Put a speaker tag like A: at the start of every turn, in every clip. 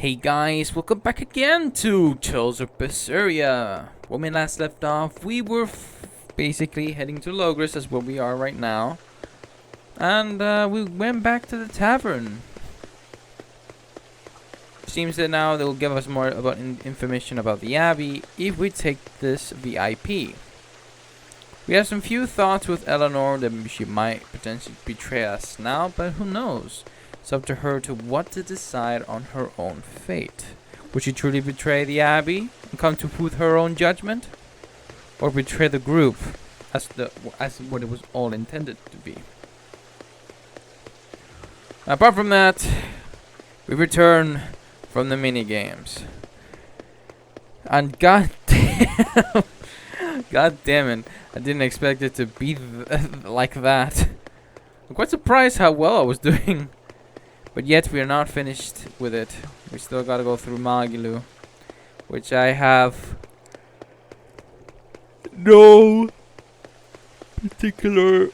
A: Hey guys, welcome back again to Tales of Berseria. When we last left off, we were basically heading to Logris, as where we are right now. And we went back to the tavern. Seems that now they'll give us more about information about the Abbey if we take this VIP. We have some few thoughts with Eleanor that she might potentially betray us now, but who knows? It's up to her what to decide on her own fate. Would she truly betray the Abbey and come to with her own judgment, or betray the group as what it was all intended to be? Apart from that, we return from the mini games, and god damn, god damn it, I didn't expect it to be like that. I'm quite surprised how well I was doing. But yet we are not finished with it. We still gotta go through Magilu, which I have no particular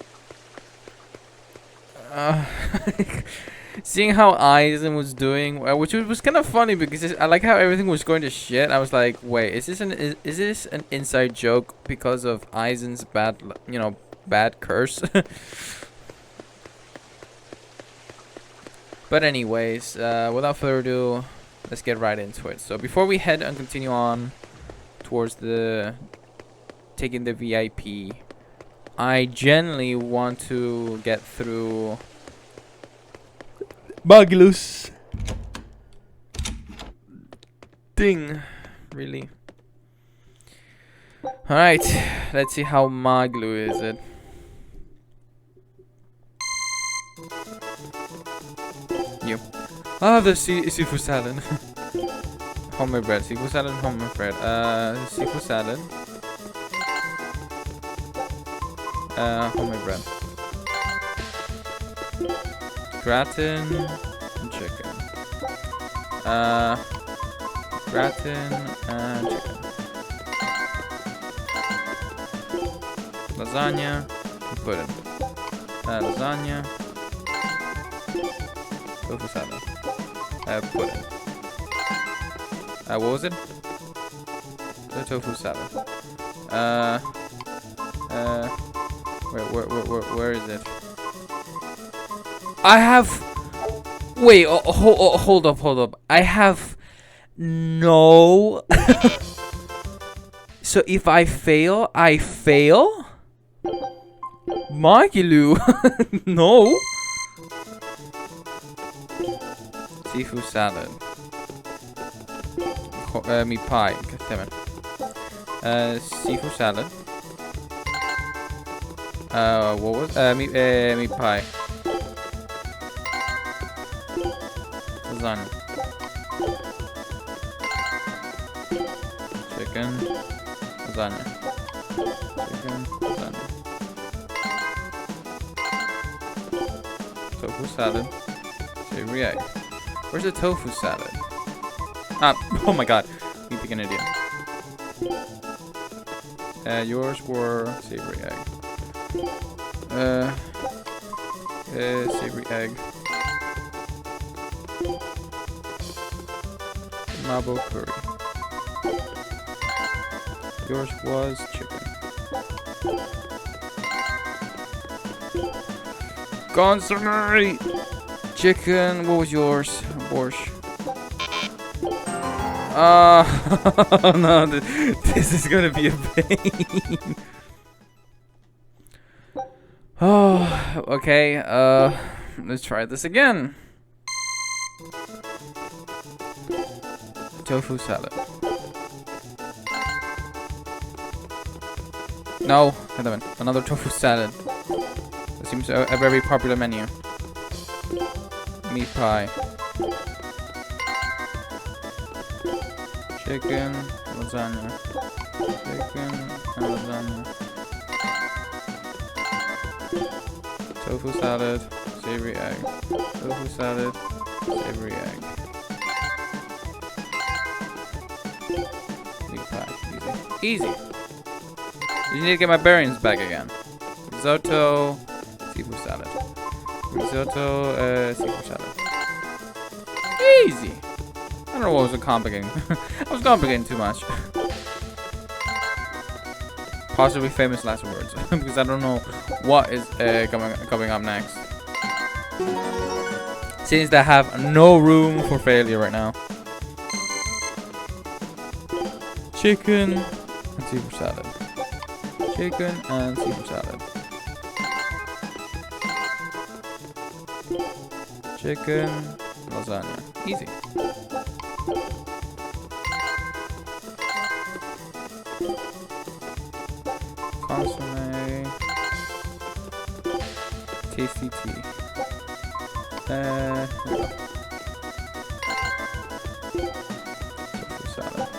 A: seeing how Aizen was doing, which was kind of funny because I like how everything was going to shit. I was like, wait, is this an inside joke because of Aizen's bad curse? But anyways, without further ado, let's get right into it. So before we head and continue on towards taking the VIP, I generally want to get through Magilus. Ding, really. Alright, let's see how Maglu is it. You. Ah, the seafood salad. Homemade bread. Seafood salad, homemade bread. Seafood salad. Homemade bread. Gratin and chicken. Gratin and chicken. Lasagna and pudding. Lasagna. Tofu salad. Pudding. What was it? The tofu salad. Where is it? I have. Wait. Hold up. I have no. So if I fail, I fail. Magilu. No. Seafood salad. Meat pie. God damn it. Seafood salad. What was meat pie? Lasagna. Chicken. Lasagna. Chicken. Lasagna. Tofu salad. Savory egg. Where's the tofu salad? Oh my god. Me being an idiot. Yours were savory egg. Savory egg. Mabo curry. Yours was chicken. Consomme! Chicken, what was yours? Borscht. No, this is gonna be a pain. Oh, okay, let's try this again. Tofu salad. No, wait a minute. Another tofu salad. That seems a very popular menu. Meat pie. Chicken, lasagna. Chicken and lasagna. Tofu salad, savory egg. Tofu salad, savory egg. Meat pie. Easy. You need to get my bearings back again. Risotto, seafood salad. Risotto, seafood salad. Easy. don't know what was complicating. I was complicating too much. Possibly famous last words. Because I don't know what is coming up next. Since they have no room for failure right now. Chicken and Caesar salad. Chicken and Caesar salad. Chicken, lasagna. Easy. Consomme. Tasty tea. Here we go. Tofu salad.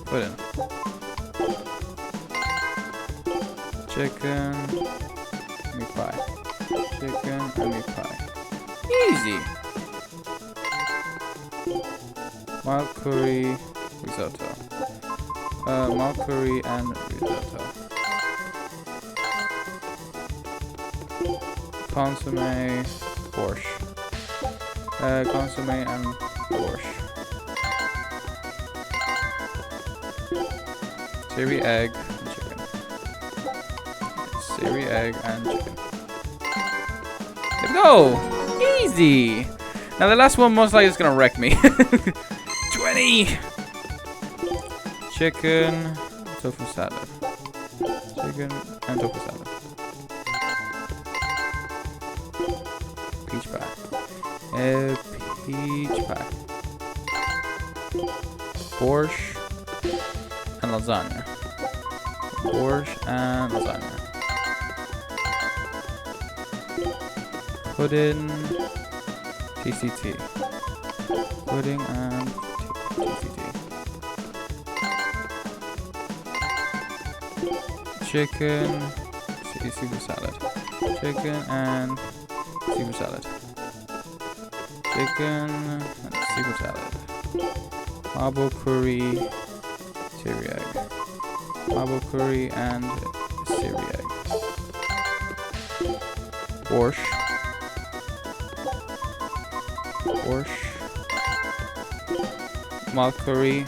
A: Put in. Chicken. Meat pie. Chicken and meat pie. Easy. Mild curry risotto. Mild curry and risotto. Consomme borscht. Consomme and borscht. Savory egg and chicken. Savory egg and chicken. There we go! Easy! Now the last one most likely is gonna wreck me. 20! Chicken, tofu salad. Chicken and tofu salad. Peach pie. Peach pie. Borscht and lasagna. Borscht and lasagna. Pudding, TCT. Pudding and TCT. Chicken, Caesar salad. Chicken and Caesar salad. Chicken and Caesar salad. Marble curry, savory egg. Marble curry and savory egg. Borscht. Borscht. Mild curry.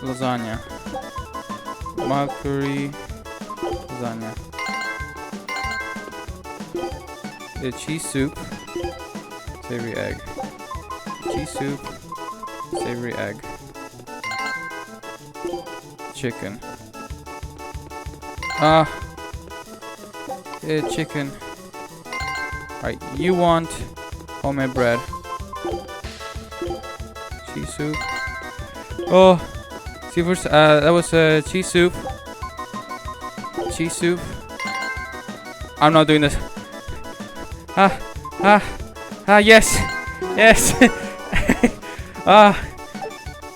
A: Lasagna. Mild curry. Lasagna. The cheese soup. Savory egg. Cheese soup. Savory egg. Chicken. Chicken. Alright, you want homemade bread. Cheese soup. Oh, see first. That was cheese soup. Cheese soup. I'm not doing this. Yes, yes.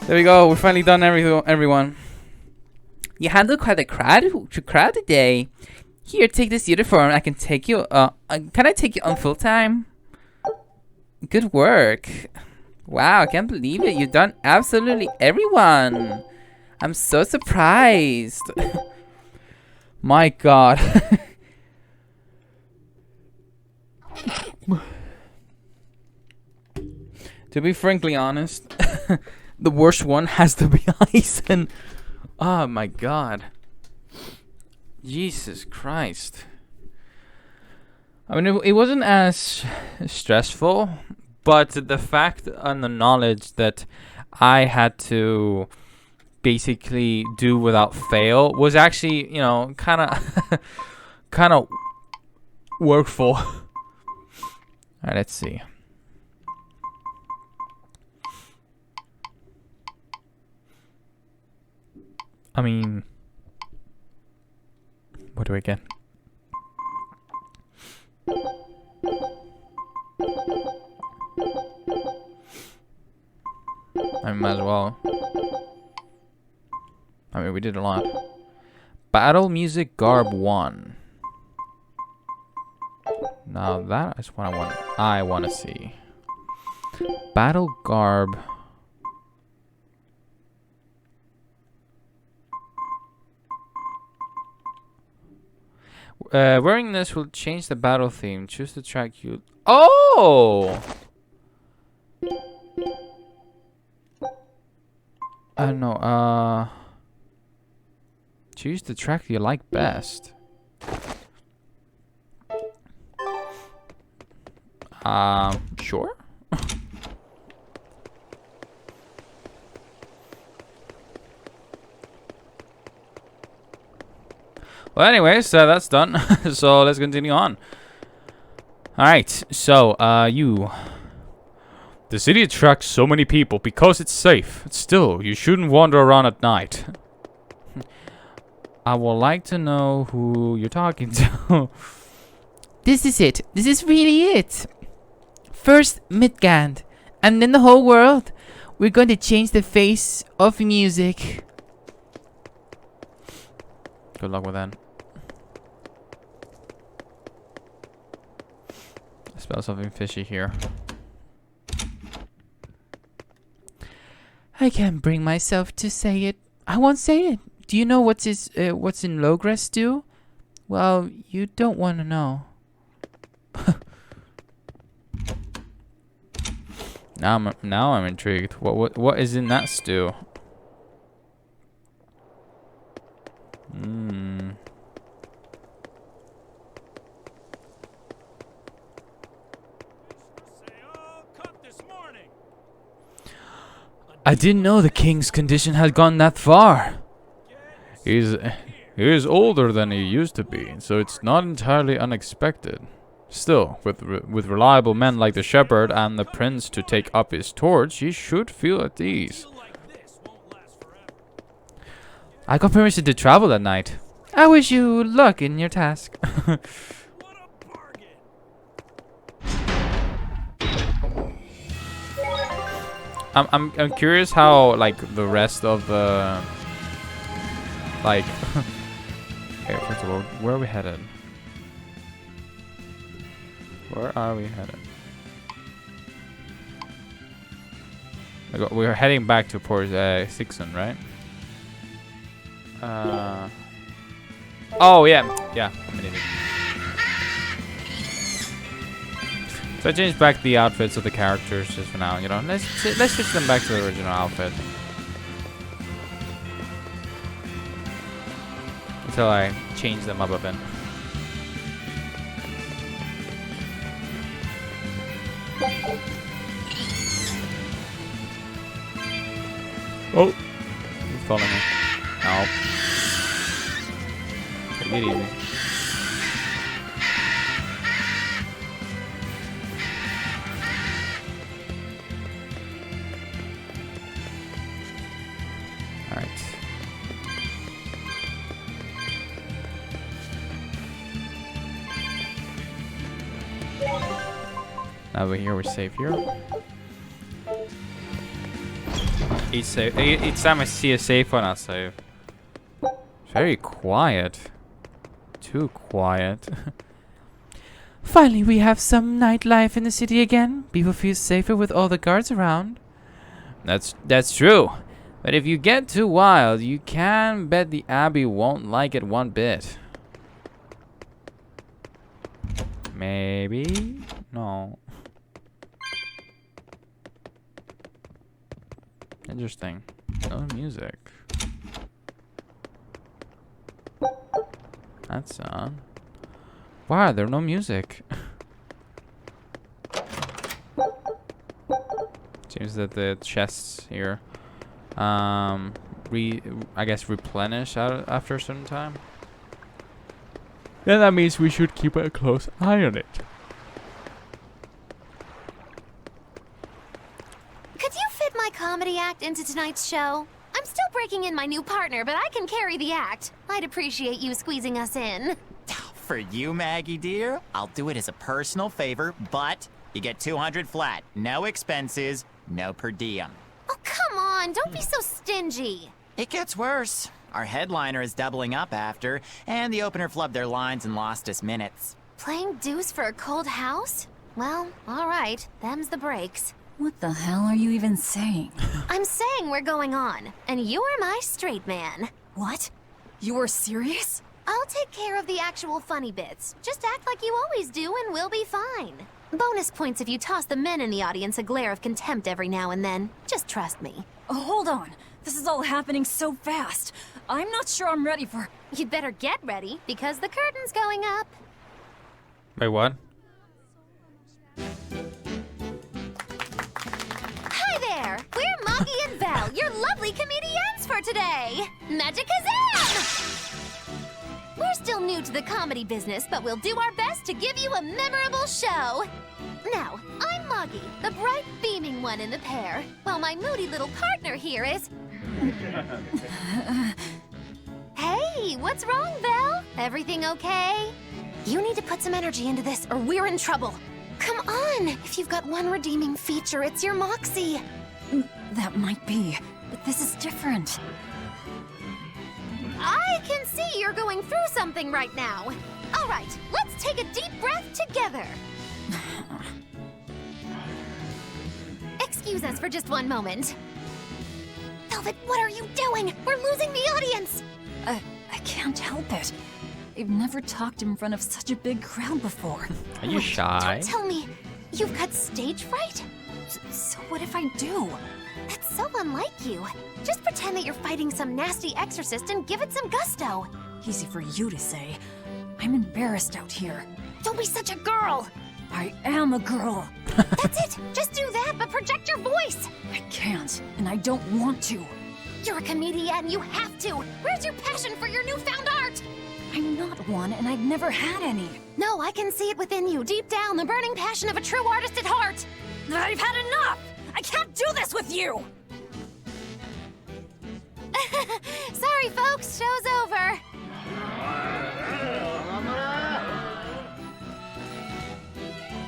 A: There we go. We're finally done. Everyone. You handled quite a crowd today. Here, take this uniform. I can take you. Can I take you on full time? Good work. Wow, I can't believe it. You've done absolutely everyone. I'm so surprised. My God. To be frankly honest, the worst one has to be Aizen. Oh my God. Jesus Christ. I mean, it wasn't as stressful, but the fact and the knowledge that I had to basically do without fail was actually, you know, kind of workful. All right, let's see. I mean, what do I get? I might as well. I mean, we did a lot. Battle Music Garb 1. Now that is what I want to see. Battle Garb. Wearing this will change the battle theme. Choose the track you... Oh! No, choose the track you like best. Sure? Well, anyways, that's done. So let's continue on. Alright, so, the city attracts so many people because it's safe. Still, you shouldn't wander around at night. I would like to know who you're talking to.
B: This is it. This is really it. First Midgand, and then the whole world. We're going to change the face of music.
A: Good luck with that. I smell something fishy here.
B: I can't bring myself to say it. I won't say it. Do you know what's in Logres stew? Well, you don't want to know.
A: Now I'm intrigued. What is in that stew? I didn't know the king's condition had gone that far. He is older than he used to be, so it's not entirely unexpected. Still, with reliable men like the shepherd and the prince to take up his torch, he should feel at ease. I got permission to travel that night.
B: I wish you luck in your task.
A: I'm curious how like the rest of the like okay, first of all, where are we headed? Where are we headed? We're heading back to Port Sixon, right? Oh yeah, I'm an idiot. So I changed back the outfits of the characters just for now. You know, let's switch them back to the original outfit until I change them up a bit. Oh, he's following me. No. Take it easy. Alright. Now we're here, we're safe here. Each time I see a safe one, I'll save. Very quiet. Too quiet.
B: Finally, we have some nightlife in the city again. People feel safer with all the guards around.
A: That's true. But if you get too wild, you can bet the Abbey won't like it one bit. Maybe? No. Interesting. No music. That's on. Why are there no music? Seems that the chests here, I guess replenish after a certain time. Then that means we should keep a close eye on it.
C: Could you fit my comedy act into tonight's show? I'm still breaking in my new partner, but I can carry the act. I'd appreciate you squeezing us in.
D: For you, Maggie dear, I'll do it as a personal favor, but you get 200 flat. No expenses, no per diem.
C: Oh, come on, don't be so stingy.
D: It gets worse. Our headliner is doubling up after, and the opener flubbed their lines and lost us minutes.
C: Playing deuce for a cold house? Well, all right, them's the breaks.
E: What the hell are you even saying?
C: I'm saying we're going on, and you are my straight man.
E: What? You were serious?
C: I'll take care of the actual funny bits. Just act like you always do and we'll be fine. Bonus points if you toss the men in the audience a glare of contempt every now and then. Just trust me.
E: Oh, hold on. This is all happening so fast. I'm not sure I'm ready for...
C: You'd better get ready, because the curtain's going up.
A: Wait, what?
C: Hi there! We're Moggy and Val, your lovely comedians for today! Magic Kazam! We're still new to the comedy business, but we'll do our best to give you a memorable show. Now, I'm Moggy, the bright, beaming one in the pair, while my moody little partner here is... Hey, what's wrong, Val? Everything okay? You need to put some energy into this, or we're in trouble. Come on! If you've got one redeeming feature, it's your moxie.
E: That might be, but this is different.
C: I can see you're going through something right now. All right, let's take a deep breath together. Excuse us for just one moment. Velvet, what are you doing? We're losing the audience.
E: I can't help it. I've never talked in front of such a big crowd before.
A: Are you shy?
C: Don't tell me you've got stage fright?
E: So what if I do?
C: That's so unlike you. Just pretend that you're fighting some nasty exorcist and give it some gusto.
E: Easy for you to say. I'm embarrassed out here.
C: Don't be such a girl.
E: I am a girl.
C: That's it. Just do that, but project your voice.
E: I can't, and I don't want to.
C: You're a comedian. You have to. Where's your passion for your newfound art?
E: I'm not one, and I've never had any.
C: No, I can see it within you, deep down, the burning passion of a true artist at heart.
E: I've had enough! I can't do this with you!
C: Sorry, folks. Show's over.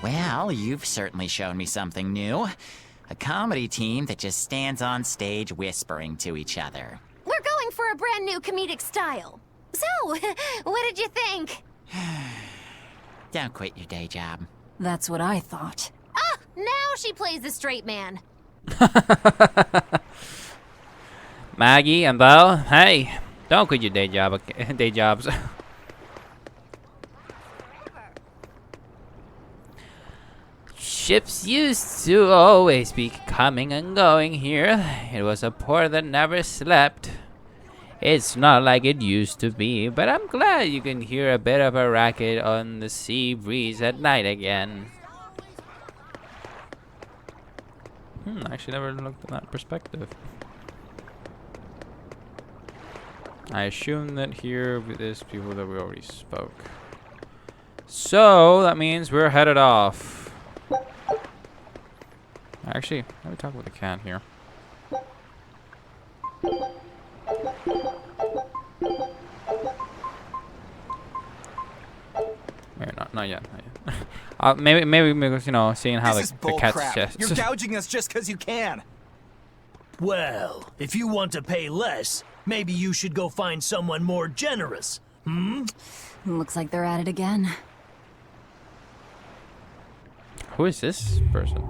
D: Well, you've certainly shown me something new. A comedy team that just stands on stage whispering to each other.
C: We're going for a brand new comedic style. So, what did you think?
D: Don't quit your day job.
E: That's what I thought.
C: Ah, now she plays the straight man.
A: Maggie and Val, hey, don't quit your day jobs. Ships used to always be coming and going here. It was a port that never slept. It's not like it used to be, but I'm glad you can hear a bit of a racket on the sea breeze at night again. I actually never looked at that perspective. I assume that here is people that we already spoke. So that means we're headed off. Actually, let me talk with the cat here. Maybe not yet. Maybe because, you know, seeing how the cat's chest.
F: You're gouging us just because you can.
G: Well, if you want to pay less, maybe you should go find someone more generous.
E: Looks like they're at it again.
A: Who is this person?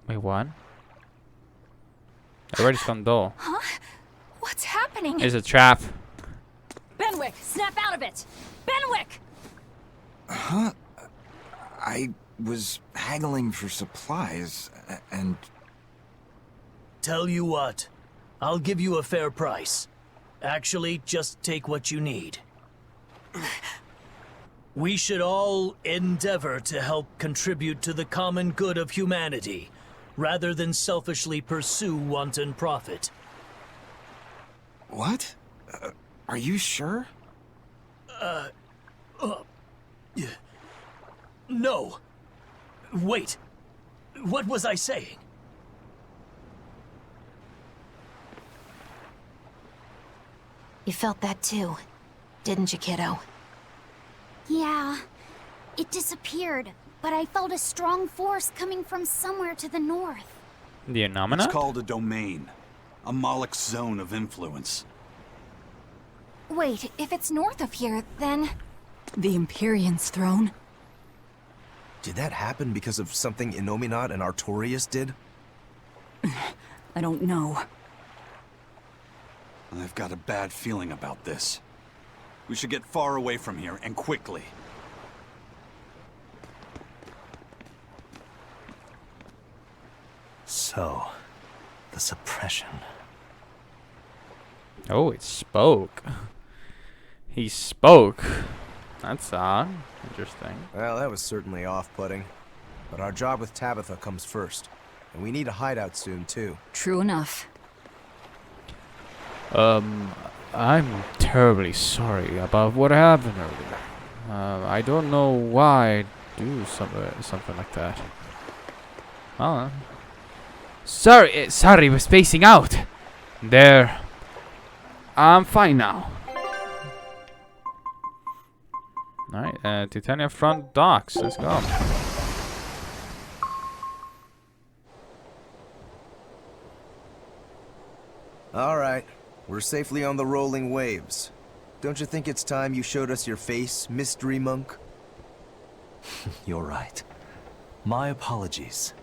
A: Wait, what? Everybody's gone dull.
E: Huh? What's happening?
A: It's a trap.
E: Benwick, snap out of it! Benwick!
F: Huh? I was haggling for supplies, and...
G: Tell you what, I'll give you a fair price. Actually, just take what you need. We should all endeavor to help contribute to the common good of humanity, rather than selfishly pursue wanton profit.
F: What? Are you sure?
G: No. Wait. What was I saying?
C: You felt that too, didn't you, kiddo?
H: Yeah, it disappeared, but I felt a strong force coming from somewhere to the north.
A: The Anomina?
I: It's called a domain. A Moloch zone of influence.
H: Wait, if it's north of here, then...
E: The Empyrean's throne?
J: Did that happen because of something Innominat and Artorias did?
E: I don't know.
I: I've got a bad feeling about this. We should get far away from here, and quickly.
J: So, the suppression.
A: Oh, it spoke. He spoke. That's odd. Interesting.
K: Well, that was certainly off-putting. But our job with Tabitha comes first. And we need a hideout soon, too.
E: True enough.
A: I'm terribly sorry about what happened earlier. I don't know why I do something like that. Oh. Sorry, we're spacing out. There. I'm fine now. Alright, Titania front docks. Let's go.
K: Alright, we're safely on the rolling waves. Don't you think it's time you showed us your face, Mystery Monk?
J: You're right. My apologies.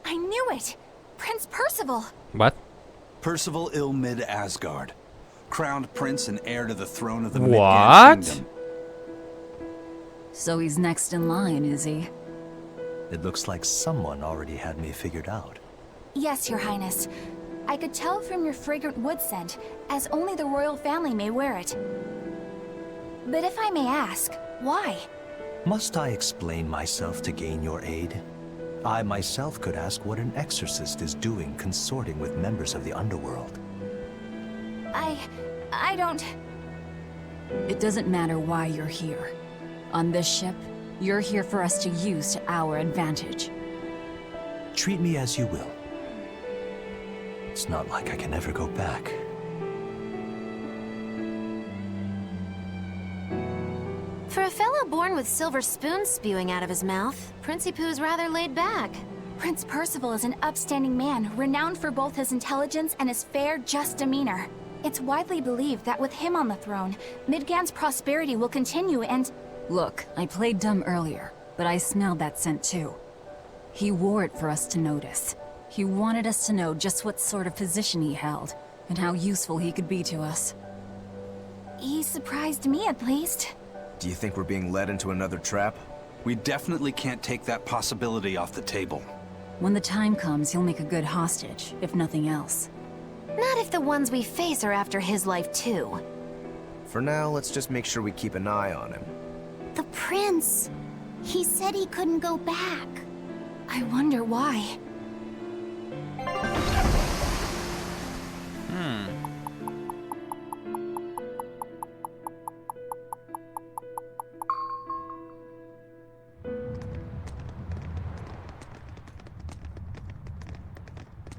H: I knew it! Prince Percival!
A: What?
I: Percival Ilmid Asgard, crowned prince and heir to the throne of the
A: What?
I: Midgard Kingdom.
E: So he's next in line, is he?
J: It looks like someone already had me figured out.
H: Yes, Your Highness. I could tell from your fragrant wood scent, as only the royal family may wear it. But if I may ask, why?
J: Must I explain myself to gain your aid? I myself could ask what an exorcist is doing consorting with members of the underworld.
H: I don't...
E: It doesn't matter why you're here. On this ship, you're here for us to use to our advantage.
J: Treat me as you will. It's not like I can ever go back.
C: For a fellow born with silver spoons spewing out of his mouth, Principoo's rather laid back.
H: Prince Percival is an upstanding man, renowned for both his intelligence and his fair, just demeanor. It's widely believed that with him on the throne, Midgand's prosperity will continue and...
E: Look, I played dumb earlier, but I smelled that scent too. He wore it for us to notice. He wanted us to know just what sort of position he held, and how useful he could be to us.
H: He surprised me, at least.
K: Do you think we're being led into another trap?
I: We definitely can't take that possibility off the table.
E: When the time comes, he'll make a good hostage, if nothing else.
C: Not if the ones we face are after his life too.
K: For now, let's just make sure we keep an eye on him.
H: The prince. He said he couldn't go back.
E: I wonder why.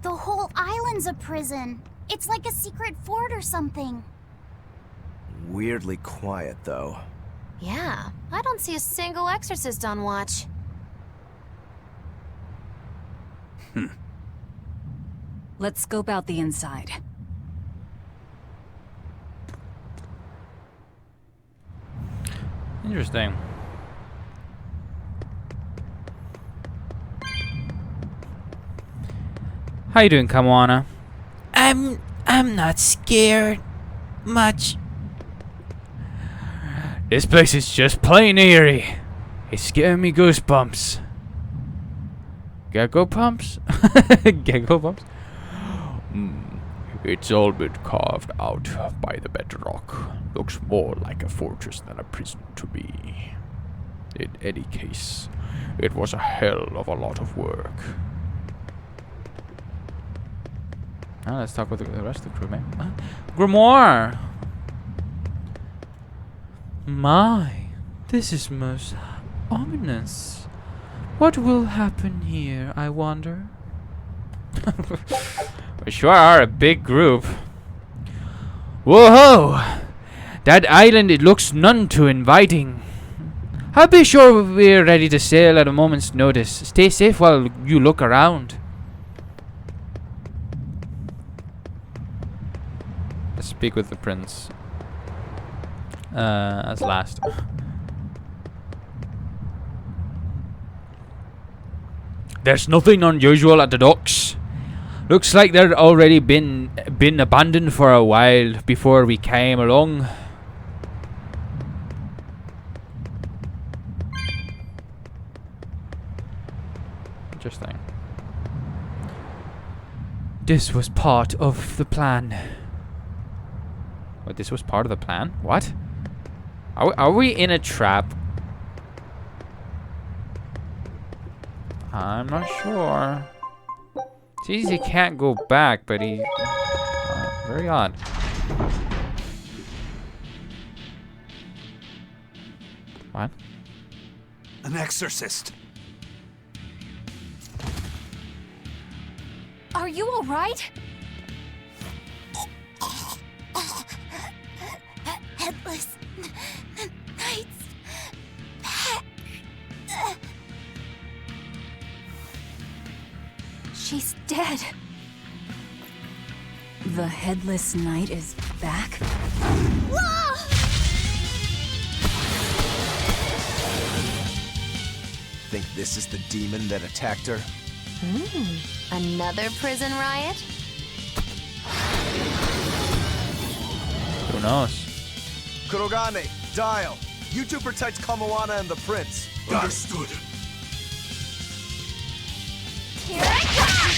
H: The whole island's a prison. It's like a secret fort or something.
K: Weirdly quiet, though.
C: Yeah, I don't see a single exorcist on watch.
E: Let's scope out the inside.
A: Interesting. How you doing, Kawana?
B: I'm not scared much.
A: This place is just plain eerie. It's giving me goosebumps. Gecko pumps? Gecko pumps? It's all been carved out by the bedrock. Looks more like a fortress than a prison to me. In any case, it was a hell of a lot of work. Now let's talk with the rest of the crew, man. Grimoire! My, this is most ominous. What will happen here, I wonder? We sure are a big group. Whoa! That island, it looks none too inviting. I'll be sure we're ready to sail at a moment's notice. Stay safe while you look around. Let's speak with the prince. As last. There's nothing unusual at the docks. Looks like they'd already been abandoned for a while before we came along. Interesting. This was part of the plan. Wait, this was part of the plan? What? Are we in a trap? I'm not sure. Seems he can't go back, but he... very odd. What?
I: An exorcist.
H: Are you alright? Headless Knights back. She's dead.
E: The Headless Knight is back?
K: Think this is the demon that attacked her?
C: Another prison riot?
A: Who knows?
K: Kurogane, Dial. You two protect Kamoana and the prince.
I: Understood.
C: Here I come!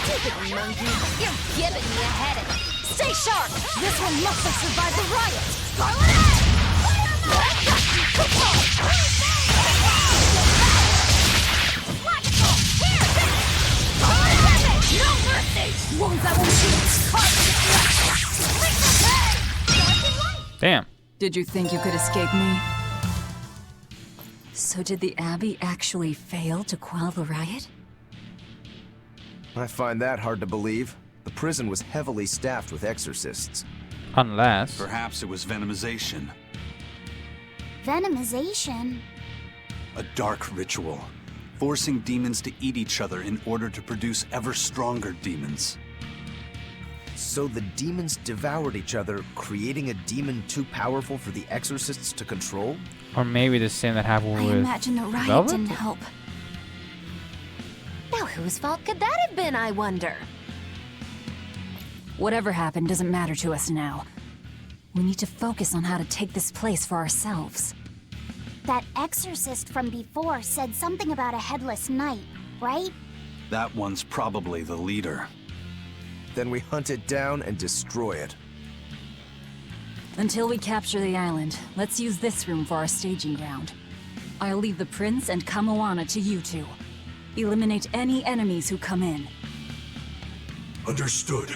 C: Stupid monkey! You're giving me a headache! Stay sharp! This one must have survived the riot! No mercy! Wounds that won't shoot!
A: Damn.
E: Did you think you could escape me? So did the Abbey actually fail to quell the riot?
K: I find that hard to believe. The prison was heavily staffed with exorcists.
A: Unless...
I: Perhaps it was venomization.
H: Venomization?
I: A dark ritual, forcing demons to eat each other in order to produce ever stronger demons.
K: So the demons devoured each other, creating a demon too powerful for the exorcists to control?
A: Or maybe the same that happened
H: I
A: with...
H: imagine the riot
A: Velvet?
H: didn't help.
C: Now whose fault could that have been, I wonder?
E: Whatever happened doesn't matter to us now. We need to focus on how to take this place for ourselves.
H: That exorcist from before said something about a headless knight, right?
I: That one's probably the leader.
K: Then we hunt it down and destroy it.
E: Until we capture the island, let's use this room for our staging ground. I'll leave the prince and Kamoana to you two. Eliminate any enemies who come in.
I: Understood.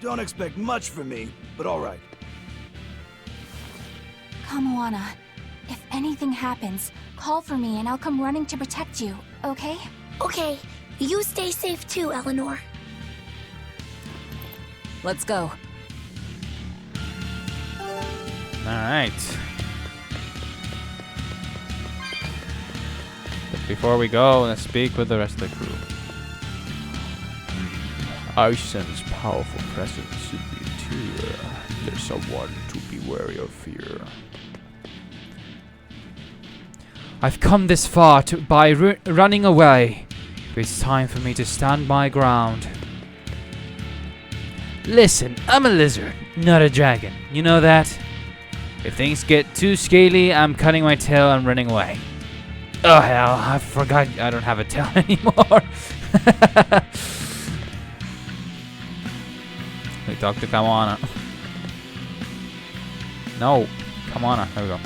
F: Don't expect much from me, but all right.
H: Kamoana, if anything happens, call for me and I'll come running to protect you, okay?
L: Okay, you stay safe too, Eleanor.
E: Let's go.
A: Alright. But before we go, let's speak with the rest of the crew. I sense powerful presence in the interior. There's someone to be wary of here. I've come this far by running away. It's time for me to stand my ground. Listen, I'm a lizard, not a dragon. You know that? If things get too scaly, I'm cutting my tail and running away. Oh hell, I forgot I don't have a tail anymore. We talk to Kamoana. No, Kamoana, there we go.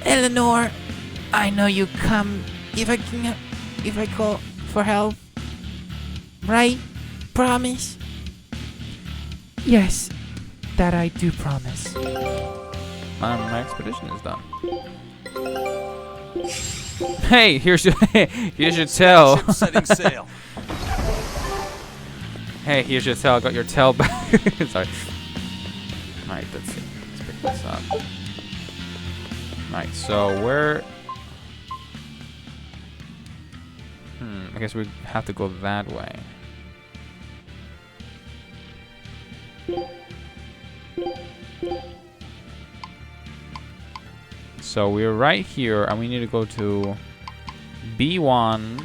B: Eleanor, I know you come if I call for help. Right? Promise? Yes, that I do promise.
A: My expedition is done. Hey, here's your tail.
I: Ship setting sail.
A: Hey, here's your tail. Got your tail back. Sorry. Alright, let's see. Let's pick this up. Alright, so where... I guess we have to go that way. So we're right here, and we need to go to B1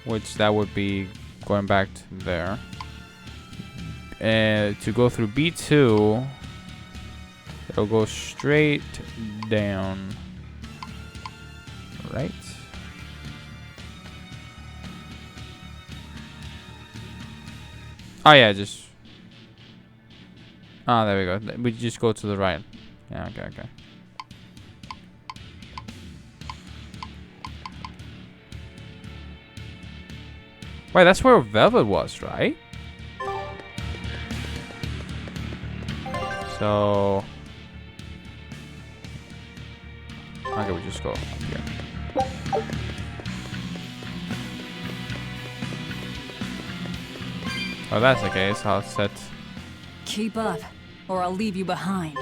A: which that would be going back to there. To go through B2, it'll go straight down. Right? Oh yeah, just... Oh, there we go. We just go to the right. Yeah, okay, okay. Wait, that's where Velvet was, right? So... Okay, we just go up here. Oh, that's the case. I'll set...
E: Keep up, or I'll leave you behind.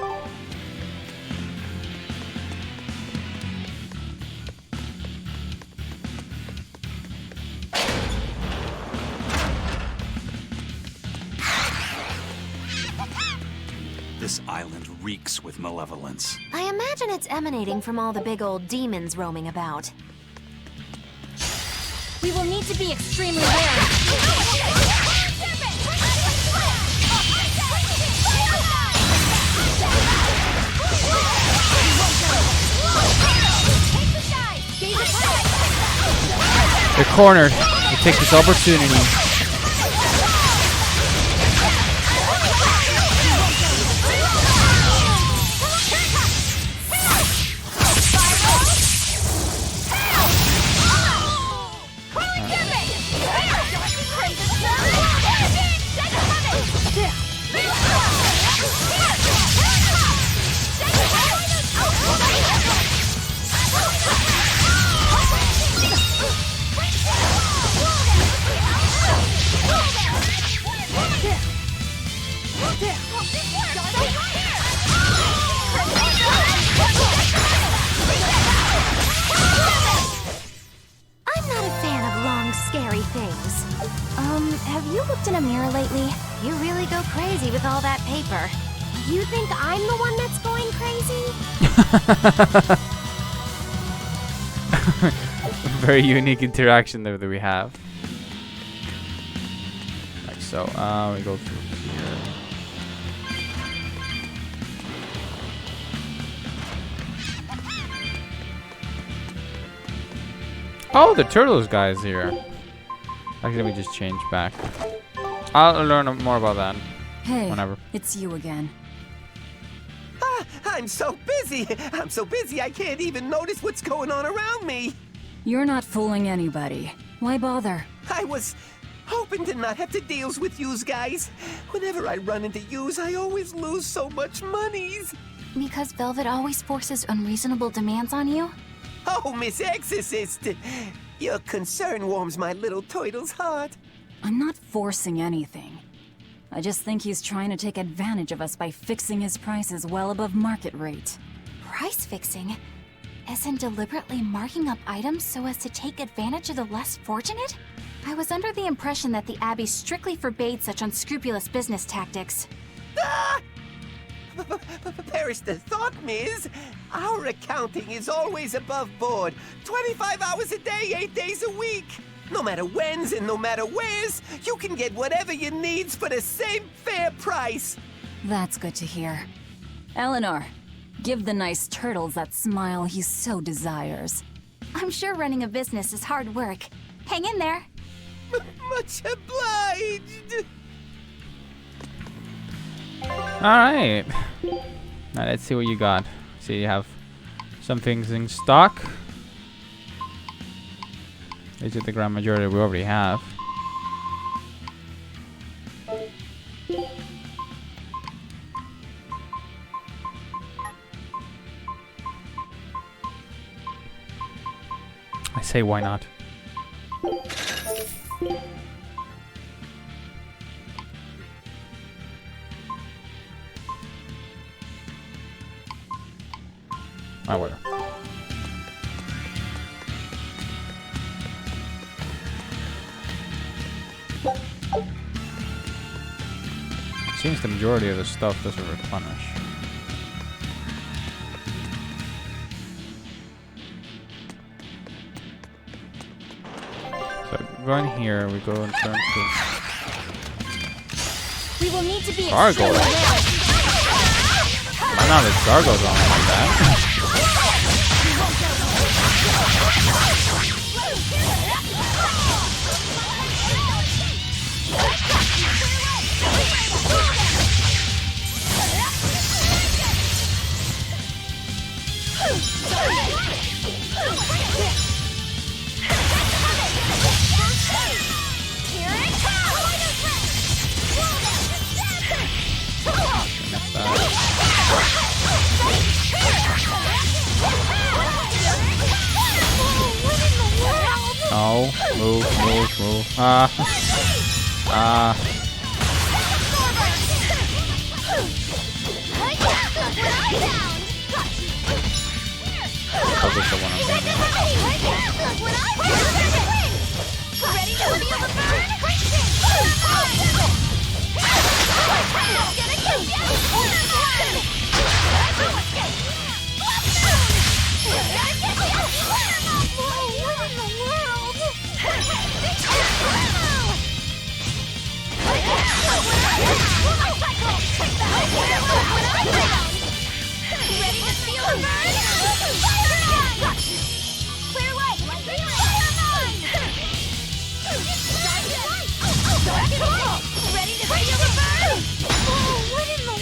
I: This island reeks with malevolence.
C: I imagine it's emanating from all the big old demons roaming about.
H: We will need to be extremely wary.
A: They're cornered. We take this opportunity.
C: Have you looked in a mirror lately? You really go crazy with all that paper. You think I'm the one that's going crazy?
A: Very unique interaction there that we have. Like so, we go through here. Oh, the turtles guy's here. Actually, let me just change back. I'll learn more about that.
E: Hey,
A: whenever.
E: It's you again.
M: Ah, I'm so busy. I'm so busy I can't even notice what's going on around me.
E: You're not fooling anybody. Why bother?
M: I was hoping to not have to deal with yous guys. Whenever I run into yous, I always lose so much monies.
H: Because Velvet always forces unreasonable demands on you?
M: Oh, Miss Exorcist! Your concern warms my little turtle's heart.
E: I'm not forcing anything. I just think he's trying to take advantage of us by fixing his prices well above market rate.
H: Price fixing? As in deliberately marking up items so as to take advantage of the less fortunate? I was under the impression that the Abbey strictly forbade such unscrupulous business tactics.
M: Ah! Perish the thought, Miss. Our accounting is always above board. 25 hours a day, 8 days a week. No matter whens and no matter wheres, you can get whatever you needs for the same fair price.
E: That's good to hear. Eleanor, give the nice turtles that smile he so desires.
H: I'm sure running a business is hard work. Hang in there.
M: Much obliged.
A: Alright. Now let's see what you got. See, you have some things in stock. These are the grand majority we already have. I say, why not? I will. Seems the majority of the stuff doesn't replenish. So run here, we go and turn to
C: We will need to be
A: Gargoyle. Why not the gargoyles on like that? No, move. Probably the one I'm
C: Ready to feel the burn? Ready to feel the burn? Clear away! Ready to feel the burn? What in the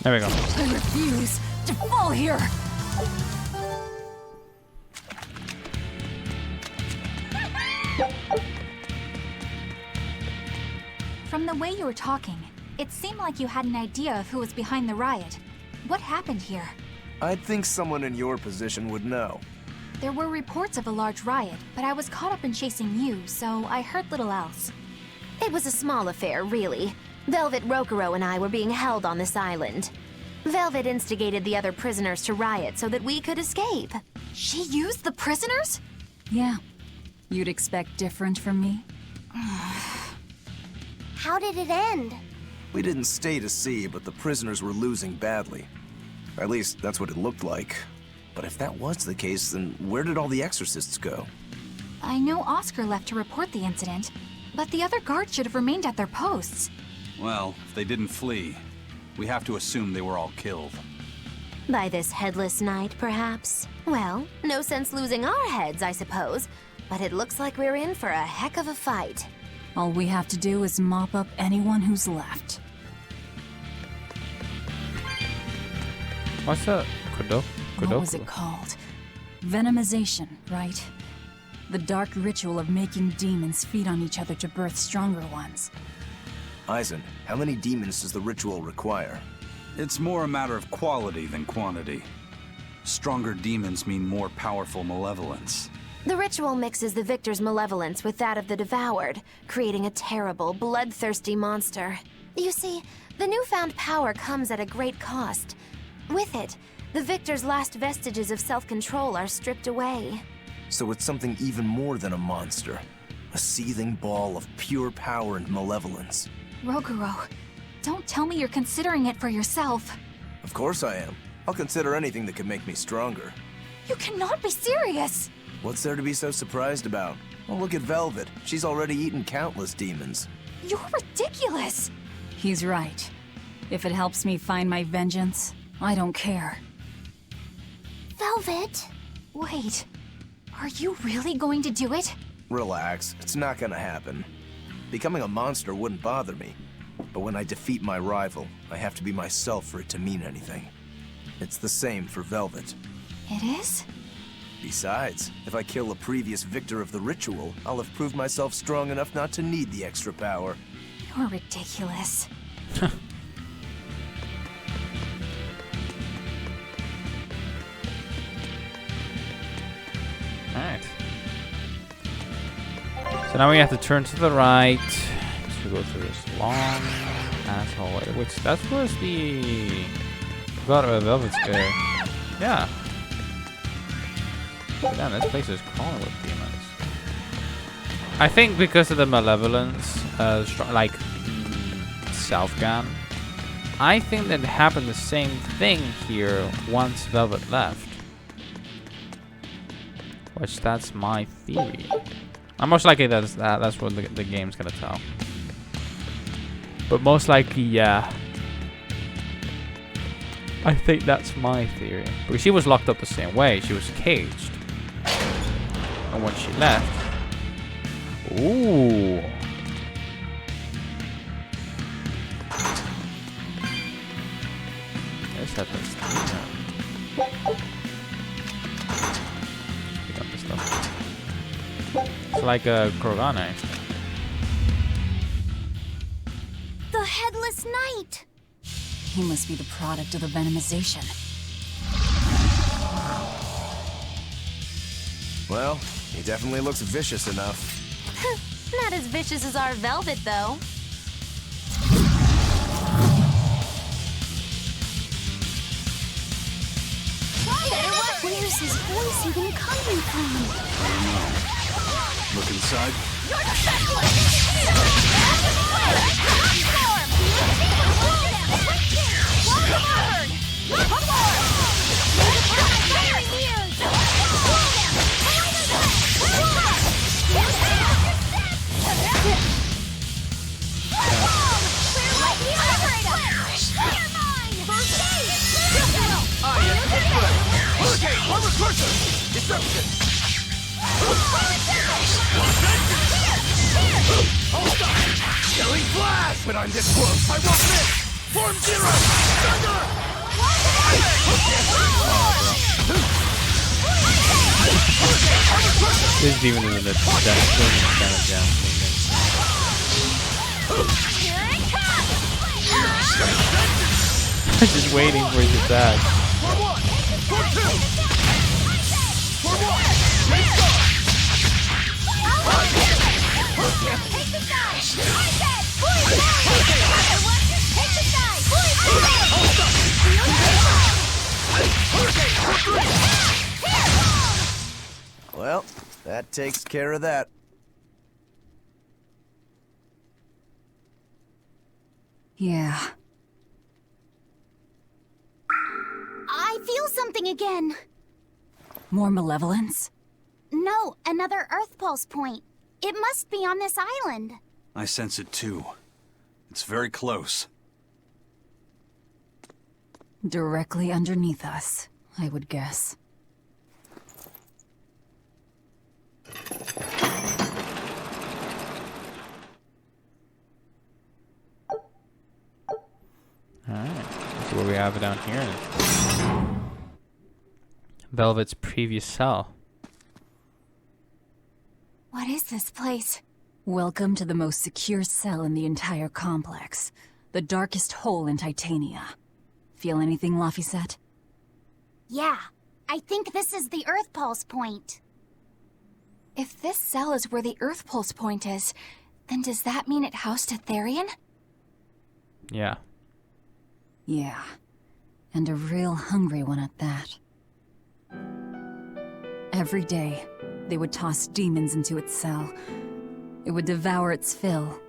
A: There we go.
E: I refuse to fall here.
H: From the way you were talking, it seemed like you had an idea of who was behind the riot. What happened here?
K: I'd think someone in your position would know.
H: There were reports of a large riot, but I was caught up in chasing you, so I heard little else.
C: It was a small affair, really. Velvet Rokuro and I were being held on this island. Velvet instigated the other prisoners to riot so that we could escape.
H: She used the prisoners?
E: Yeah. You'd expect different from me?
L: How did it end?
K: We didn't stay to see, but the prisoners were losing badly. At least, that's what it looked like. But if that was the case, then where did all the exorcists go?
H: I know Oscar left to report the incident, but the other guards should have remained at their posts.
I: Well, if they didn't flee, we have to assume they were all killed.
C: By this headless night, perhaps? Well, no sense losing our heads, I suppose. But it looks like we're in for a heck of a fight.
E: All we have to do is mop up anyone who's left.
A: What's that?
E: What was it called? Venomization, right? The dark ritual of making demons feed on each other to birth stronger ones.
K: Aizen, how many demons does the ritual require?
I: It's more a matter of quality than quantity. Stronger demons mean more powerful malevolence.
C: The ritual mixes the victor's malevolence with that of the devoured, creating a terrible, bloodthirsty monster. You see, the newfound power comes at a great cost. With it, the victor's last vestiges of self-control are stripped away.
K: So it's something even more than a monster. A seething ball of pure power and malevolence.
H: Roguro, don't tell me you're considering it for yourself.
K: Of course I am. I'll consider anything that could make me stronger.
H: You cannot be serious!
K: What's there to be so surprised about? Well, look at Velvet. She's already eaten countless demons.
H: You're ridiculous!
E: He's right. If it helps me find my vengeance, I don't care.
L: Velvet?
H: Wait, are you really going to do it?
K: Relax, it's not gonna happen. Becoming a monster wouldn't bother me. But when I defeat my rival, I have to be myself for it to mean anything. It's the same for Velvet.
H: It is?
K: Besides, if I kill a previous victor of the ritual, I'll have proved myself strong enough not to need the extra power.
H: You're ridiculous.
A: Alright. So now we have to turn to the right to go through this long ass hallway, which that was the Velvet Scare. Yeah. Damn, this place is crawling with demons. I think because of the malevolence, self-gun, I think that happened the same thing here once Velvet left. Which that's my theory. I'm most likely that's what the game's gonna tell. But most likely, yeah. I think that's my theory. Because she was locked up the same way. She was caged. And when she left... Ooh. Let's have this. Pick up this stuff. It's like a Korgane.
H: The Headless Knight!
E: He must be the product of the venomization.
K: Well, he definitely looks vicious enough.
C: Not as vicious as our Velvet, though.
H: Where's his voice even coming from?
I: Look inside.
F: Killing flash! When I'm this close, I won't miss! Form zero! Thunder!
A: This is even in the kind of jam. I'm just waiting for his attack.
K: Well, that takes care of that.
E: Yeah.
H: I feel something again.
E: More malevolence?
H: No, another Earth Pulse point. It must be on this island.
I: I sense it too. It's very close.
E: Directly underneath us, I would guess.
A: Alright, let's see what we have down here. Velvet's previous cell.
H: What is this place?
E: Welcome to the most secure cell in the entire complex. The darkest hole in Titania. Feel anything, Laphicet?
H: Yeah, I think this is the Earth Pulse point.
C: If this cell is where the Earth Pulse point is, then does that mean it housed a Therian?
A: Yeah.
E: Yeah. And a real hungry one at that. Every day, they would toss demons into its cell. It would devour its fill,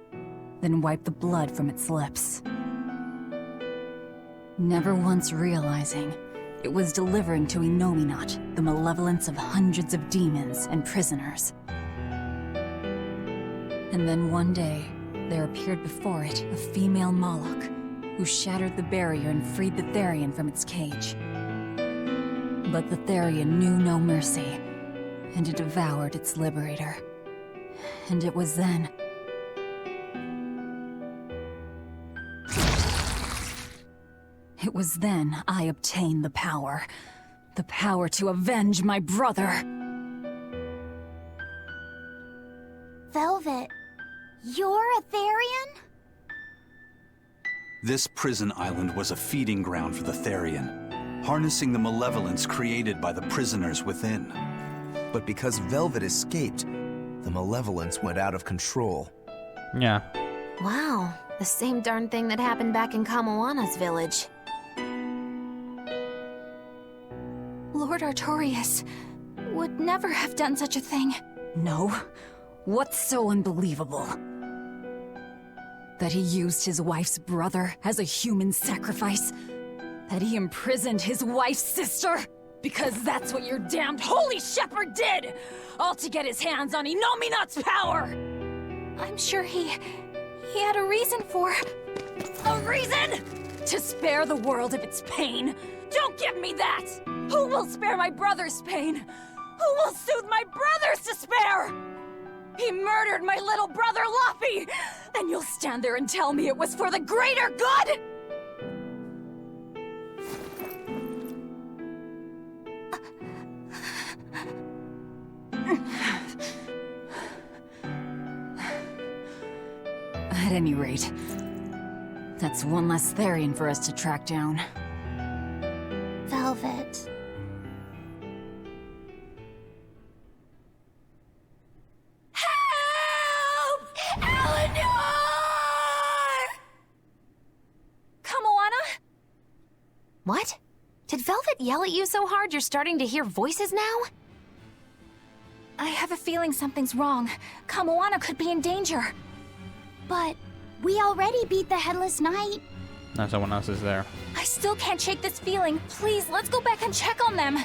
E: then wipe the blood from its lips. Never once realizing, it was delivering to Inominat the malevolence of hundreds of demons and prisoners. And then one day, there appeared before it a female Moloch, who shattered the barrier and freed the Therian from its cage. But the Therian knew no mercy, and it devoured its liberator. And it was then... It was then I obtained the power. The power to avenge my brother.
H: Velvet, you're a Therian?
I: This prison island was a feeding ground for the Therian, harnessing the malevolence created by the prisoners within.
K: But because Velvet escaped, The malevolence went out of control.
A: Yeah.
C: Wow, the same darn thing that happened back in Kamoana's village.
H: Lord Artorias would never have done such a thing.
E: No. What's so unbelievable? That he used his wife's brother as a human sacrifice? That he imprisoned his wife's sister? Because that's what your damned holy shepherd did! All to get his hands on Inominat's power!
H: I'm sure he had a reason for...
E: A reason? To spare the world of its pain? Don't give me that! Who will spare my brother's pain? Who will soothe my brother's despair? He murdered my little brother Luffy! And you'll stand there and tell me it was for the greater good?! At any rate, that's one less Therian for us to track down.
L: Velvet.
E: Help! Eleanor! Kamoana?
C: What? Did Velvet yell at you so hard you're starting to hear voices now?
H: I have a feeling something's wrong. Kamoana could be in danger.
L: But we already beat the Headless Knight.
A: No, someone else is there.
H: I still can't shake this feeling. Please, let's go back and check on them.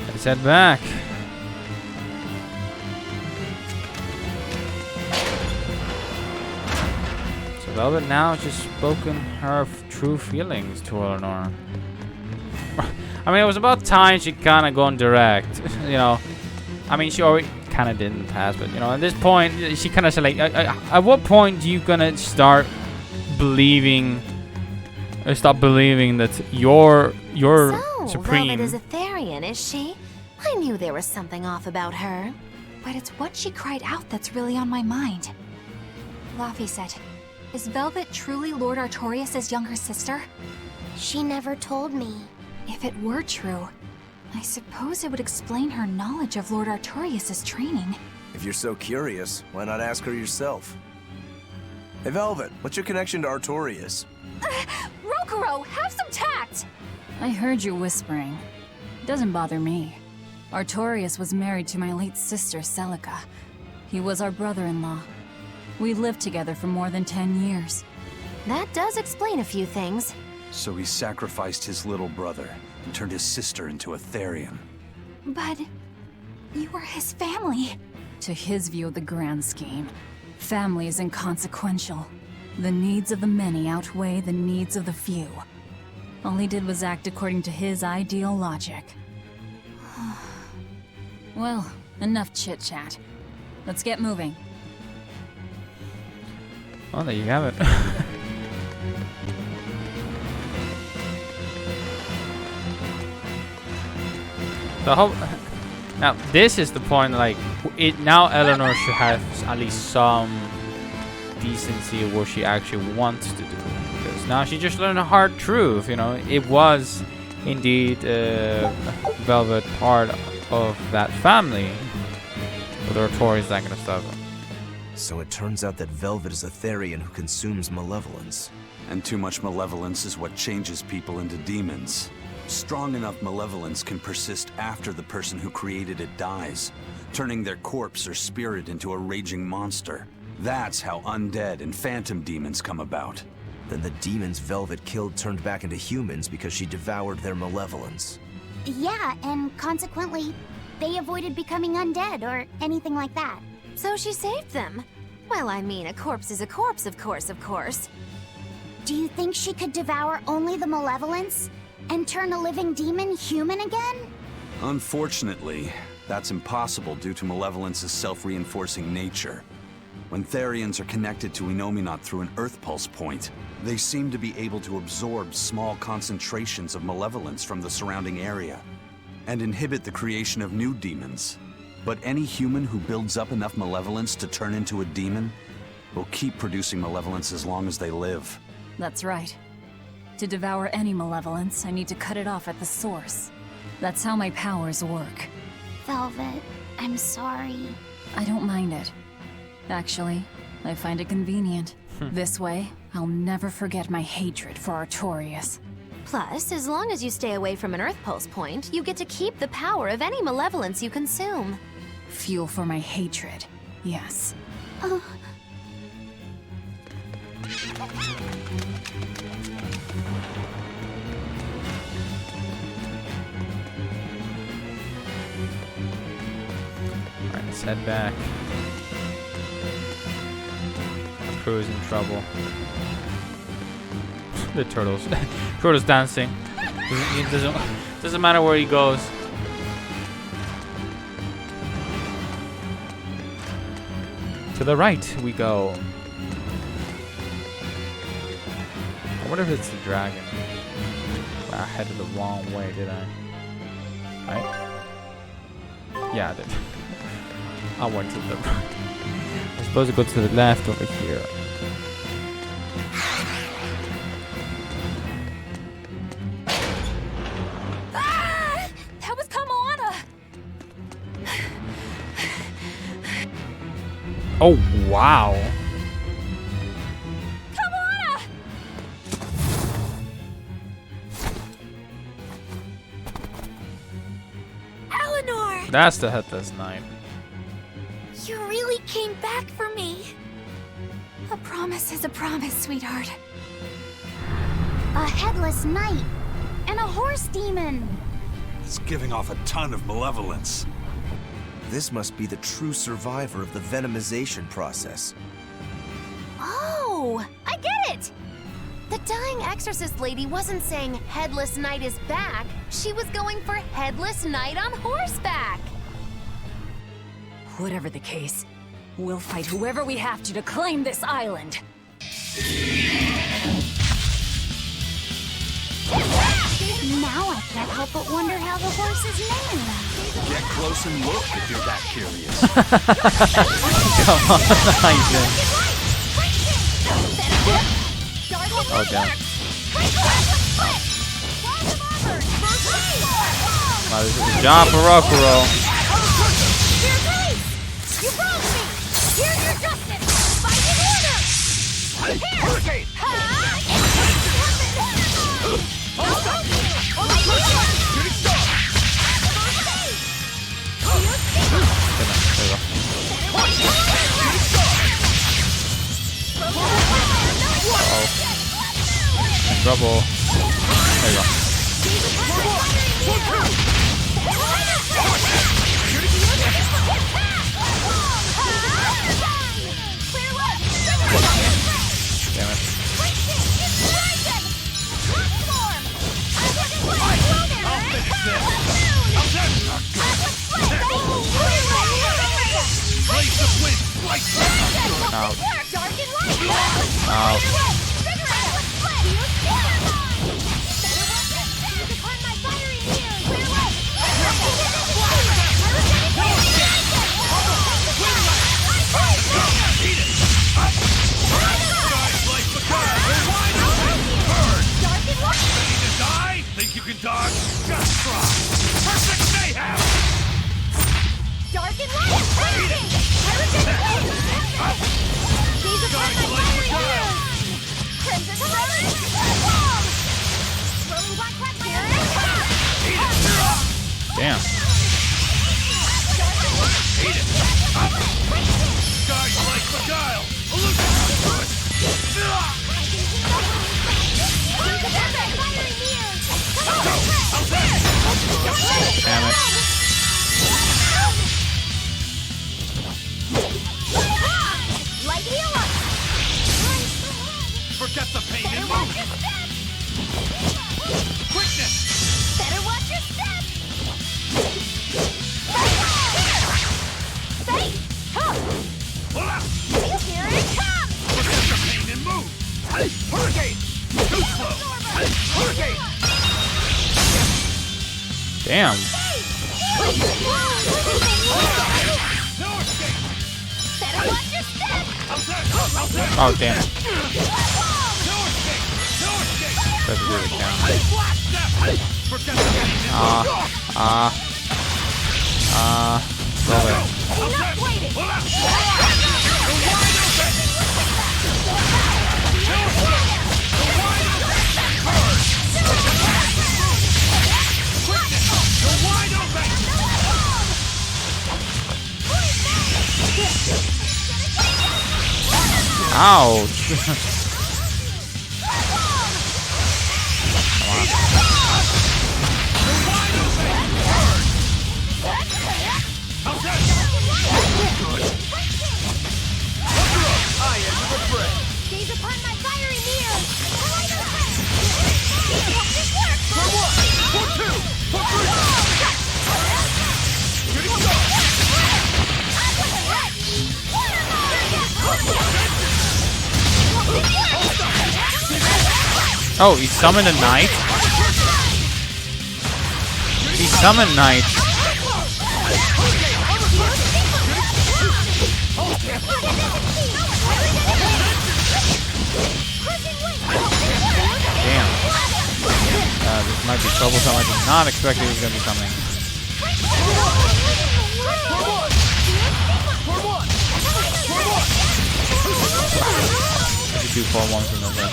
A: Let's head back. So Velvet now has just spoken her true feelings to Eleanor. I mean, it was about time she kind of gone direct, you know. I mean, she already kind of didn't pass, but you know, at this point, she kind of said like, at what point do you gonna start believing, or stop believing that you're
C: So,
A: supreme?
C: Velvet is a Therian, is she? I knew there was something off about her.
H: But it's what she cried out that's really on my mind. Laphicet, is Velvet truly Lord Artorias' younger sister?
L: She never told me.
H: If it were true, I suppose it would explain her knowledge of Lord Artorias' training.
K: If you're so curious, why not ask her yourself? Hey Velvet, what's your connection to Artorias?
H: Rokuro, have some tact!
E: I heard you whispering. Doesn't bother me. Artorias was married to my late sister, Celica. He was our brother-in-law. We lived together for more than 10 years.
C: That does explain a few things.
I: So he sacrificed his little brother and turned his sister into a Therian.
H: But you were his family.
E: To his view of the grand scheme, family is inconsequential. The needs of the many outweigh the needs of the few. All he did was act according to his ideal logic. Well, enough chit-chat. Let's get moving.
A: Well, there you have it. The whole now this is the point. Like now, Eleanor should have at least some decency of what she actually wants to do. Because now she just learned a hard truth. You know, it was indeed Velvet part of that family. With her Tories, that kind of stuff.
K: So it turns out that Velvet is a Therian who consumes malevolence.
I: And too much malevolence is what changes people into demons. Strong enough malevolence can persist after the person who created it dies, turning their corpse or spirit into a raging monster. That's how undead and phantom demons come about.
K: Then the demons Velvet killed turned back into humans because she devoured their malevolence.
L: Yeah, and consequently, they avoided becoming undead or anything like that.
C: So she saved them. Well, I mean, a corpse is a corpse, of course.
L: Do you think she could devour only the malevolence and turn a living demon human again?
I: Unfortunately, that's impossible due to malevolence's self-reinforcing nature. When Therians are connected to Inominat through an Earth Pulse point, they seem to be able to absorb small concentrations of malevolence from the surrounding area and inhibit the creation of new demons. But any human who builds up enough malevolence to turn into a demon will keep producing malevolence as long as they live.
E: That's right. To devour any malevolence, I need to cut it off at the source. That's how my powers work.
L: Velvet, I'm sorry.
E: I don't mind it. Actually, I find it convenient. This way, I'll never forget my hatred for Artorias.
C: Plus, as long as you stay away from an Earth Pulse point, you get to keep the power of any malevolence you consume.
E: Fuel for my hatred, yes.
L: Oh.
A: Alright, let's head back. Crew's in trouble. The turtles. Turtle's dancing. Doesn't matter where he goes. To the right we go. I wonder if it's the dragon. I headed the wrong way, did I? Right? Yeah, I did. I went to the right. I'm supposed to go to the left over here.
H: Ah! That was Kamoana!
A: Oh, wow.
H: Kamoana! Eleanor!
A: That's the Headless Knight.
H: You really came back for me. A promise is a promise, sweetheart.
L: A headless knight and a horse demon.
F: It's giving off a ton of malevolence.
K: This must be the true survivor of the venomization process.
C: Oh, I get it! The dying exorcist lady wasn't saying Headless Knight is back. She was going for Headless Knight on horseback.
E: Whatever the case, we'll fight whoever we have to claim this island.
L: Now I can't help but wonder how the horse is named.
F: Get close and look if you're that curious.
A: Come on, Ethan. Oh, damn. Wow, this is a job for Rokuro.
H: You broke me! Here's your justice! Fight in order!
F: Hurricane! Shooting star!
A: Trouble. There you go. Damn it. Out. Out.
F: Think you can dodge? Just try! Perfect mayhem!
H: Dark and light! Hurricane! Gaze upon my fiery heroes! Crimson Horizon! Rolling black cloud fire!
A: Damn.
F: Eat it! Skies like Beguile!
A: Damn it.
H: Light heal up!
F: Forget the pain and move! Quickness!
H: Better watch your step! Stay! Here it comes!
F: Forget the pain and move! Hurricane! Too slow! Hurricane!
A: Damn.
F: No escape!
H: Better watch your step!
A: Oh, damn.
F: No escape! No escape!
A: That's really count.
F: Forget the pain and move!
A: Love it.
C: Enough waiting!
A: Ouch.
C: Gaze upon my fiery mirror!
A: Oh, he summoned a knight? He summoned knight. Damn. This might be troublesome. I did not expect he was going to be coming. I could do 4-1 for Nova.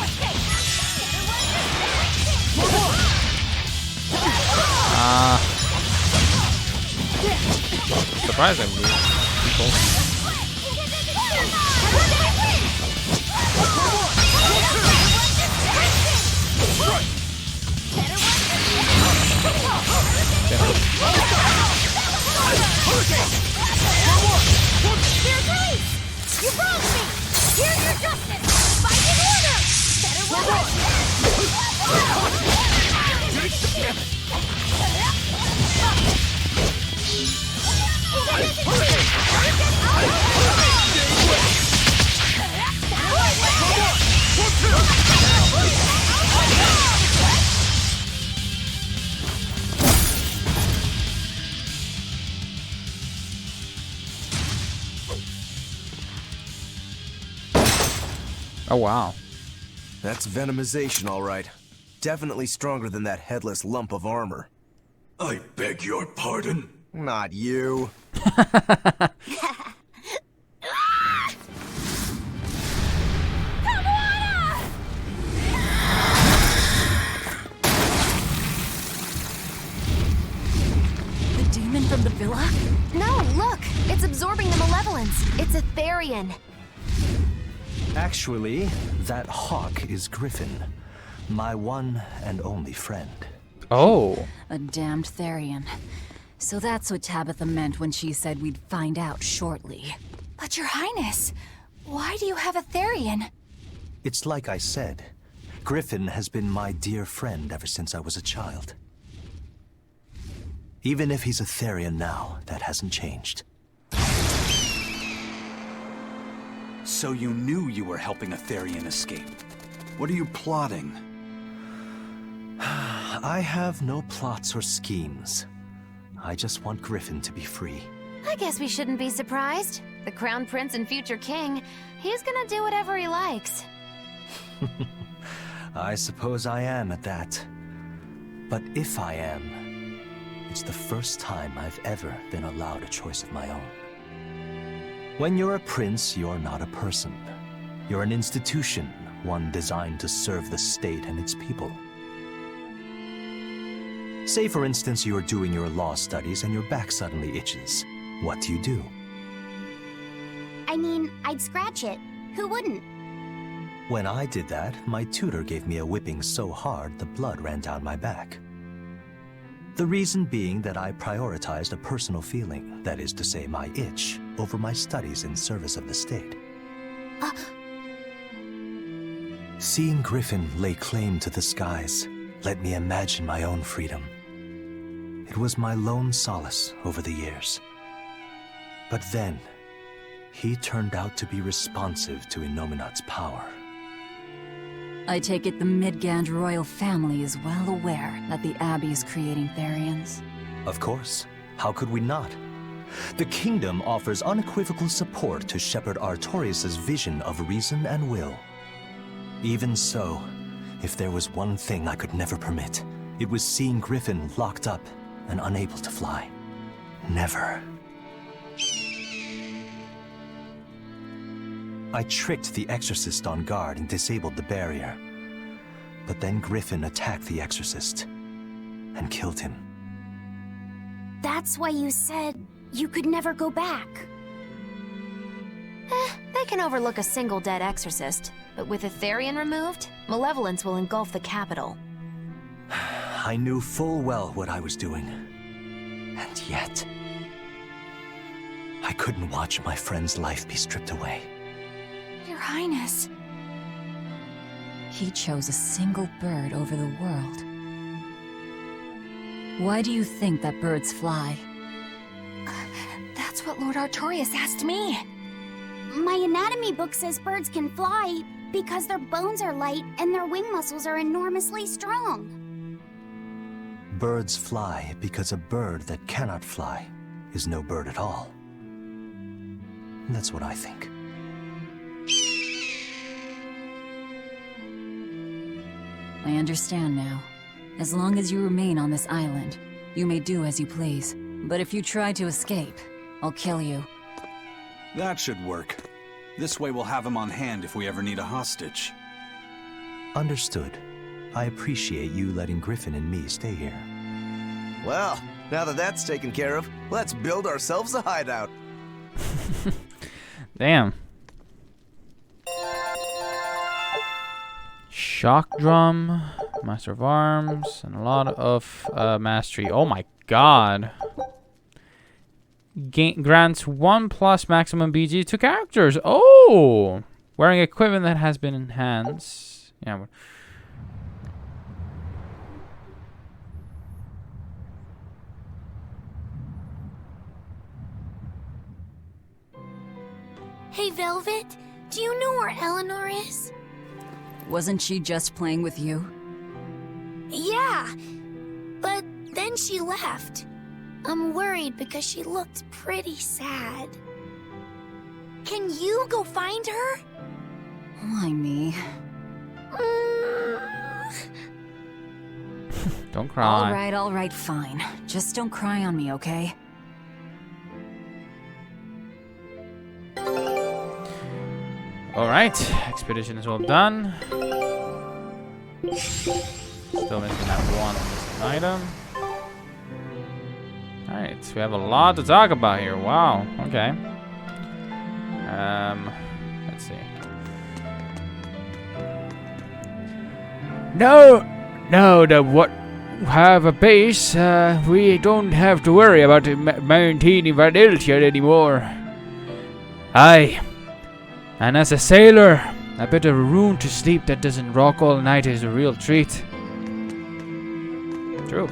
A: Surprised I lose people.
C: You wronged me! Here's your justice! Fight in order!
A: Oh, wow.
K: That's venomization, all right. Definitely stronger than that headless lump of armor.
F: I beg your pardon?
K: Not you.
E: The demon from the villa?
C: No, look! It's absorbing the malevolence. It's a Therian.
J: Actually, that hawk is Griffin, my one and only friend.
A: Oh.
E: A damned Therian. So that's what Tabitha meant when she said we'd find out shortly.
H: But Your Highness, why do you have a Therian?
J: It's like I said. Griffin has been my dear friend ever since I was a child. Even if he's a Therian now, that hasn't changed.
I: So you knew you were helping a Therian escape. What are you plotting?
J: I have no plots or schemes. I just want Griffin to be free.
C: I guess we shouldn't be surprised. The Crown Prince and future king, he's gonna do whatever he likes.
J: I suppose I am at that. But if I am, it's the first time I've ever been allowed a choice of my own. When you're a prince, you're not a person. You're an institution, one designed to serve the state and its people. Say, for instance, you're doing your law studies and your back suddenly itches. What do?
L: I mean, I'd scratch it. Who wouldn't?
J: When I did that, my tutor gave me a whipping so hard the blood ran down my back. The reason being that I prioritized a personal feeling, that is to say my itch, over my studies in service of the state. Seeing Griffin lay claim to the skies let me imagine my own freedom. It was my lone solace over the years. But then, he turned out to be responsive to Innominat's power.
E: I take it the Midgand royal family is well aware that the Abbey is creating Therians.
J: Of course. How could we not? The kingdom offers unequivocal support to Shepherd Artorius' vision of reason and will. Even so, if there was one thing I could never permit, it was seeing Griffin locked up and unable to fly. Never. I tricked the exorcist on guard and disabled the barrier. But then Griffin attacked the exorcist and killed him.
L: That's why you said you could never go back.
C: They can overlook a single dead exorcist, but with Etherian removed, malevolence will engulf the capital.
J: I knew full well what I was doing. And yet, I couldn't watch my friend's life be stripped away.
H: Your Highness.
E: He chose a single bird over the world. Why do you think that birds fly?
H: That's what Lord Artorias asked me.
L: My anatomy book says birds can fly because their bones are light and their wing muscles are enormously strong.
J: Birds fly because a bird that cannot fly is no bird at all. That's what I think.
E: I understand now. As long as you remain on this island, you may do as you please. But if you try to escape, I'll kill you.
I: That should work. This way we'll have him on hand if we ever need a hostage.
J: Understood. I appreciate you letting Griffin and me stay here.
K: Well, now that that's taken care of, let's build ourselves a hideout.
A: Damn. Shock drum, master of arms, and a lot of mastery. Oh my god. Grants 1+ maximum BG to characters. Oh! Wearing equipment that has been enhanced. Yeah.
L: Hey, Velvet, do you know where Eleanor is?
E: Wasn't she just playing with you?
L: Yeah, but then she left. I'm worried because she looked pretty sad. Can you go find her?
E: Why me?
A: Don't cry.
E: All right, fine. Just don't cry on me, okay?
A: Alright, expedition is all done. Still missing that one missing item. Alright, so we have a lot to talk about here. Wow, okay. Let's see. No, what have a base, we don't have to worry about maintaining fidelity anymore. Aye. And as a sailor, a bit of a room to sleep that doesn't rock all night is a real treat. True.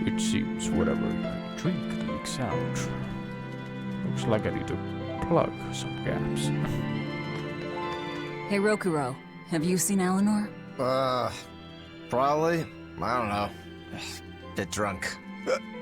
A: It seems whatever I drink leaks out. Looks like I need to plug some gaps.
E: Hey, Rokuro, have you seen Eleanor?
K: Probably. I don't know. Bit drunk.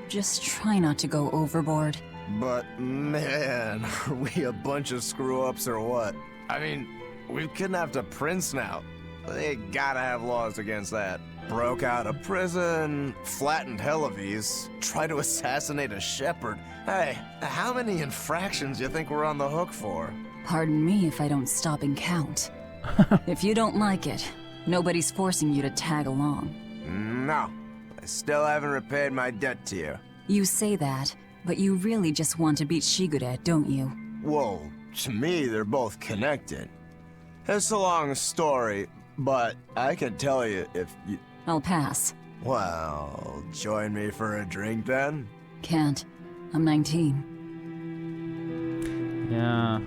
E: Just try not to go overboard.
K: But man, are we a bunch of screw-ups or what? I mean, we've kidnapped a prince now. They gotta have laws against that. Broke out of prison, flattened Helives, tried to assassinate a shepherd. Hey, how many infractions you think we're on the hook for?
E: Pardon me if I don't stop and count. If you don't like it, nobody's forcing you to tag along.
K: No, I still haven't repaid my debt to you.
E: You say that, but you really just want to beat Shigure, don't you?
K: Whoa, to me they're both connected. It's a long story, but I can tell you if you...
E: I'll pass.
K: Well, join me for a drink then?
E: Can't. I'm 19.
A: Yeah.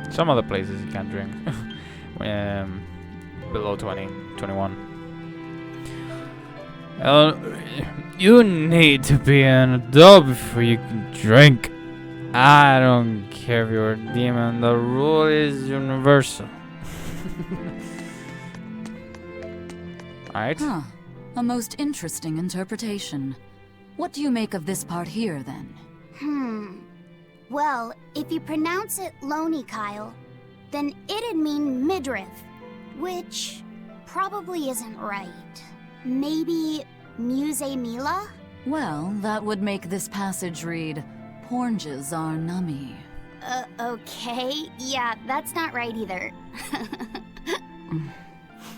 A: Some other places you can't drink. Below 20, 21. You need to be an adult before you can drink. I don't care if you're a demon. The rule is universal. Alright.
E: Huh. A most interesting interpretation. What do you make of this part here, then?
L: Well, if you pronounce it Loney Kyle, then it'd mean midriff, which probably isn't right. Maybe Muse Mila?
E: Well, that would make this passage read, Pornges are nummy.
L: Okay. Yeah, that's not right either.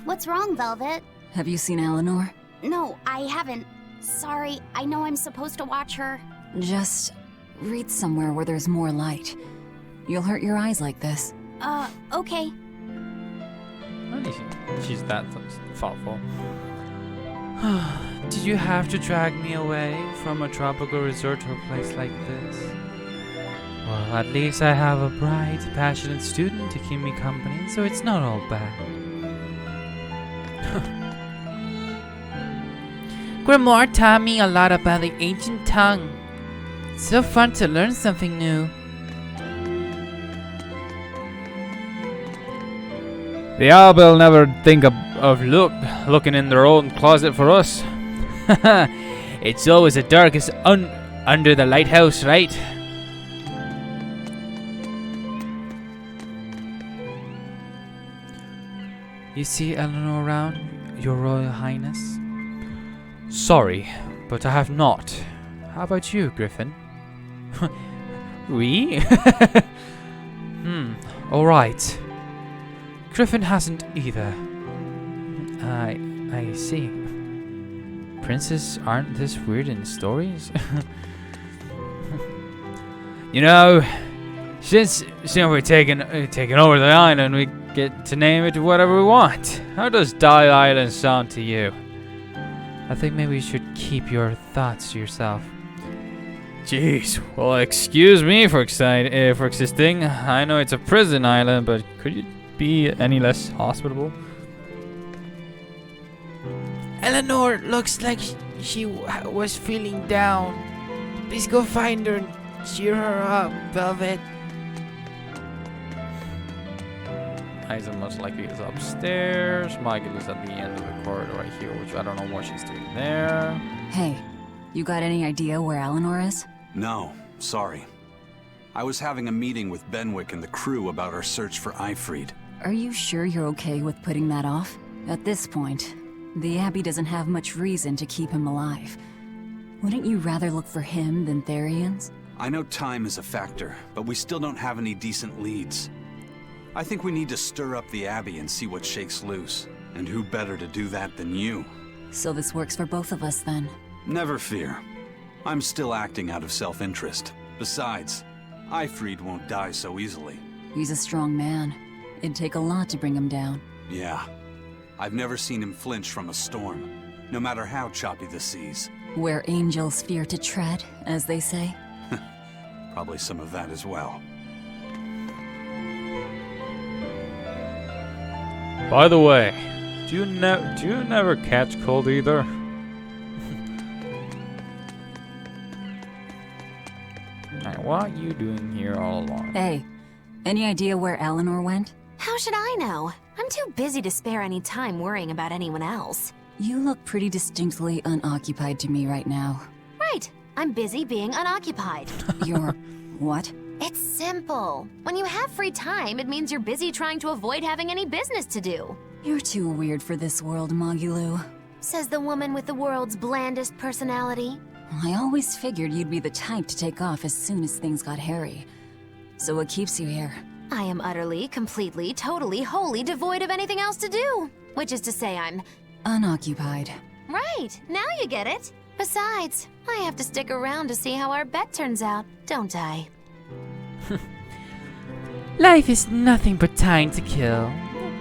L: What's wrong, Velvet?
E: Have you seen Eleanor?
L: No, I haven't. Sorry, I know I'm supposed to watch her.
E: Just read somewhere where there's more light. You'll hurt your eyes like this.
L: Okay.
A: She's that thoughtful. Did you have to drag me away from a tropical resort to a place like this? Well, at least I have a bright, passionate student to keep me company, so it's not all bad.
B: Grimoire taught me a lot about the ancient tongue. It's so fun to learn something new.
A: The Arbel never think of looking in their own closet for us. It's always the darkest under the lighthouse, right? You see Eleanor around, Your Royal Highness? Sorry, but I have not. How about you, Griffin? We? Alright. Griffin hasn't either. I see. Princes aren't this weird in stories? You know, since we're taking over the island, we get to name it whatever we want. How does Die Island sound to you? I think maybe you should keep your thoughts to yourself. Jeez, well, excuse me for existing. I know it's a prison island, but could you be any less hospitable?
B: Eleanor looks like she was feeling down. Please go find her and cheer her up, Velvet.
A: Isa most likely is upstairs. Michael is at the end of the corridor right here, which I don't know what she's doing there.
E: Hey, you got any idea where Eleanor is?
I: No, sorry. I was having a meeting with Benwick and the crew about our search for Ifried.
E: Are you sure you're okay with putting that off? At this point, the Abbey doesn't have much reason to keep him alive. Wouldn't you rather look for him than Therians?
I: I know time is a factor, but we still don't have any decent leads. I think we need to stir up the Abbey and see what shakes loose. And who better to do that than you?
E: So this works for both of us then?
I: Never fear. I'm still acting out of self-interest. Besides, Ifried won't die so easily.
E: He's a strong man. It'd take a lot to bring him down.
I: Yeah. I've never seen him flinch from a storm, no matter how choppy the seas.
E: Where angels fear to tread, as they say.
I: Probably some of that as well.
A: By the way, do you never catch cold either? Alright, what are you doing here all along?
E: Hey, any idea where Eleanor went?
C: How should I know? I'm too busy to spare any time worrying about anyone else.
E: You look pretty distinctly unoccupied to me right now.
C: Right. I'm busy being unoccupied.
E: You're... what?
C: It's simple. When you have free time, it means you're busy trying to avoid having any business to do.
E: You're too weird for this world, Magilou.
C: Says the woman with the world's blandest personality.
E: I always figured you'd be the type to take off as soon as things got hairy. So what keeps you here?
C: I am utterly, completely, totally, wholly devoid of anything else to do. Which is to say I'm...
E: unoccupied.
C: Right, now you get it. Besides, I have to stick around to see how our bet turns out, don't I?
B: Life is nothing but time to kill.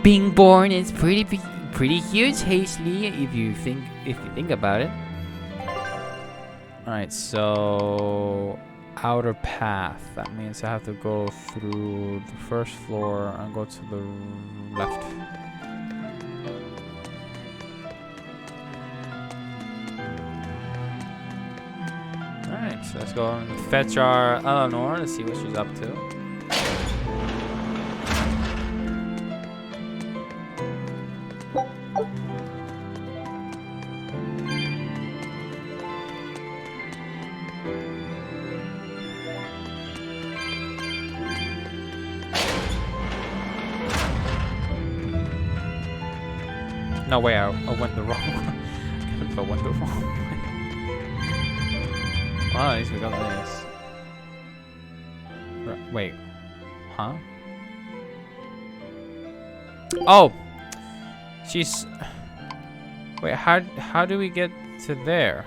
B: Being born is pretty huge, Hazley, if you think about it.
A: Alright, so outer path. That means I have to go through the first floor and go to the left. Alright, so let's go and fetch our Eleanor and see what she's up to. No way, I went the wrong one. So wonderful. Well, at least we got this. Wait. Huh? Oh! She's... Wait, how do we get to there?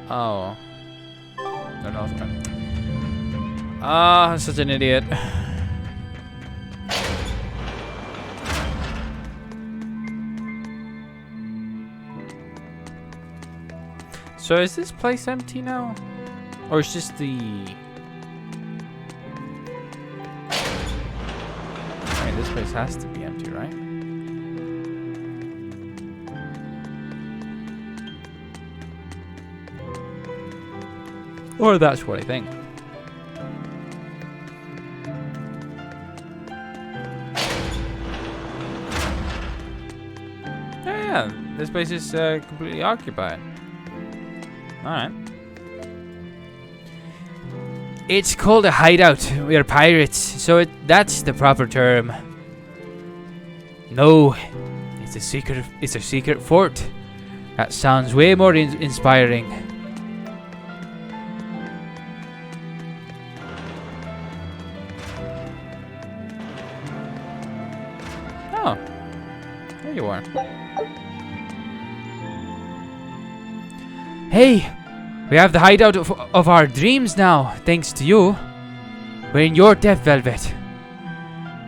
A: Oh. The north one. Ah, I'm such an idiot. So is this place empty now? Or is just the... I mean, this place has to be empty, right? Or that's what I think. Yeah, this place is completely occupied. Alright. It's called a hideout. We are pirates, so that's the proper term. No, it's a secret fort. That sounds way more inspiring. Oh, there you are. Hey, we have the hideout of our dreams now, thanks to you. We're in your death velvet.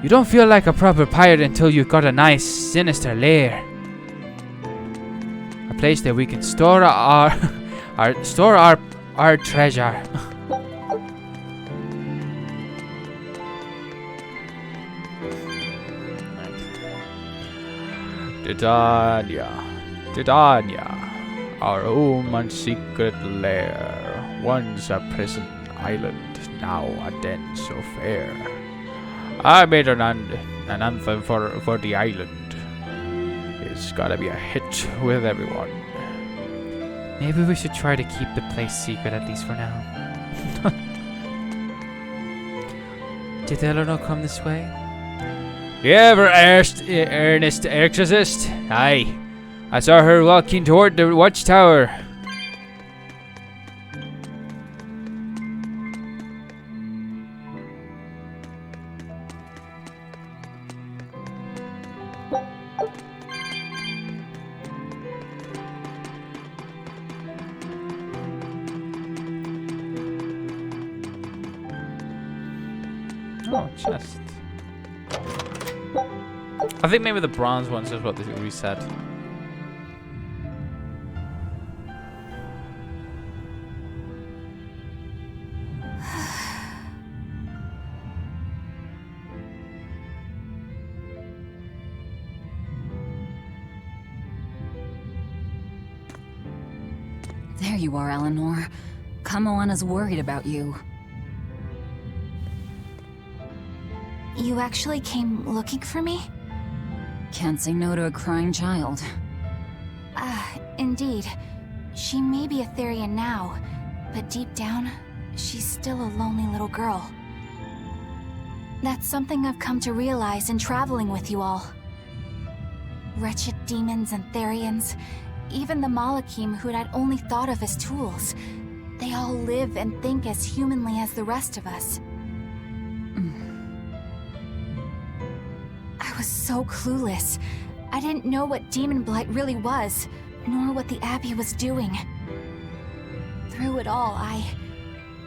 A: You don't feel like a proper pirate until you've got a nice, sinister lair. A place that we can store our treasure. Titania. Our home and secret lair, once a prison island, now a den so fair. I made an anthem for the island. It's gotta be a hit with everyone. Maybe we should try to keep the place secret, at least for now. Did Eleanor come this way? You ever earnest exorcist? Aye. I saw her walking toward the watchtower. Oh, chest. I think maybe the bronze ones is what they reset.
E: There you are, Eleanor. Kamoana's worried about you.
H: You actually came looking for me?
E: Can't say no to a crying child.
H: Indeed. She may be a Therian now, but deep down, she's still a lonely little girl. That's something I've come to realize in traveling with you all. Wretched demons and Therians, even the Malakim who I'd only thought of as tools, they all live and think as humanly as the rest of us. I was so clueless. I didn't know what demon blight really was, nor what the Abbey was doing. Through it all, I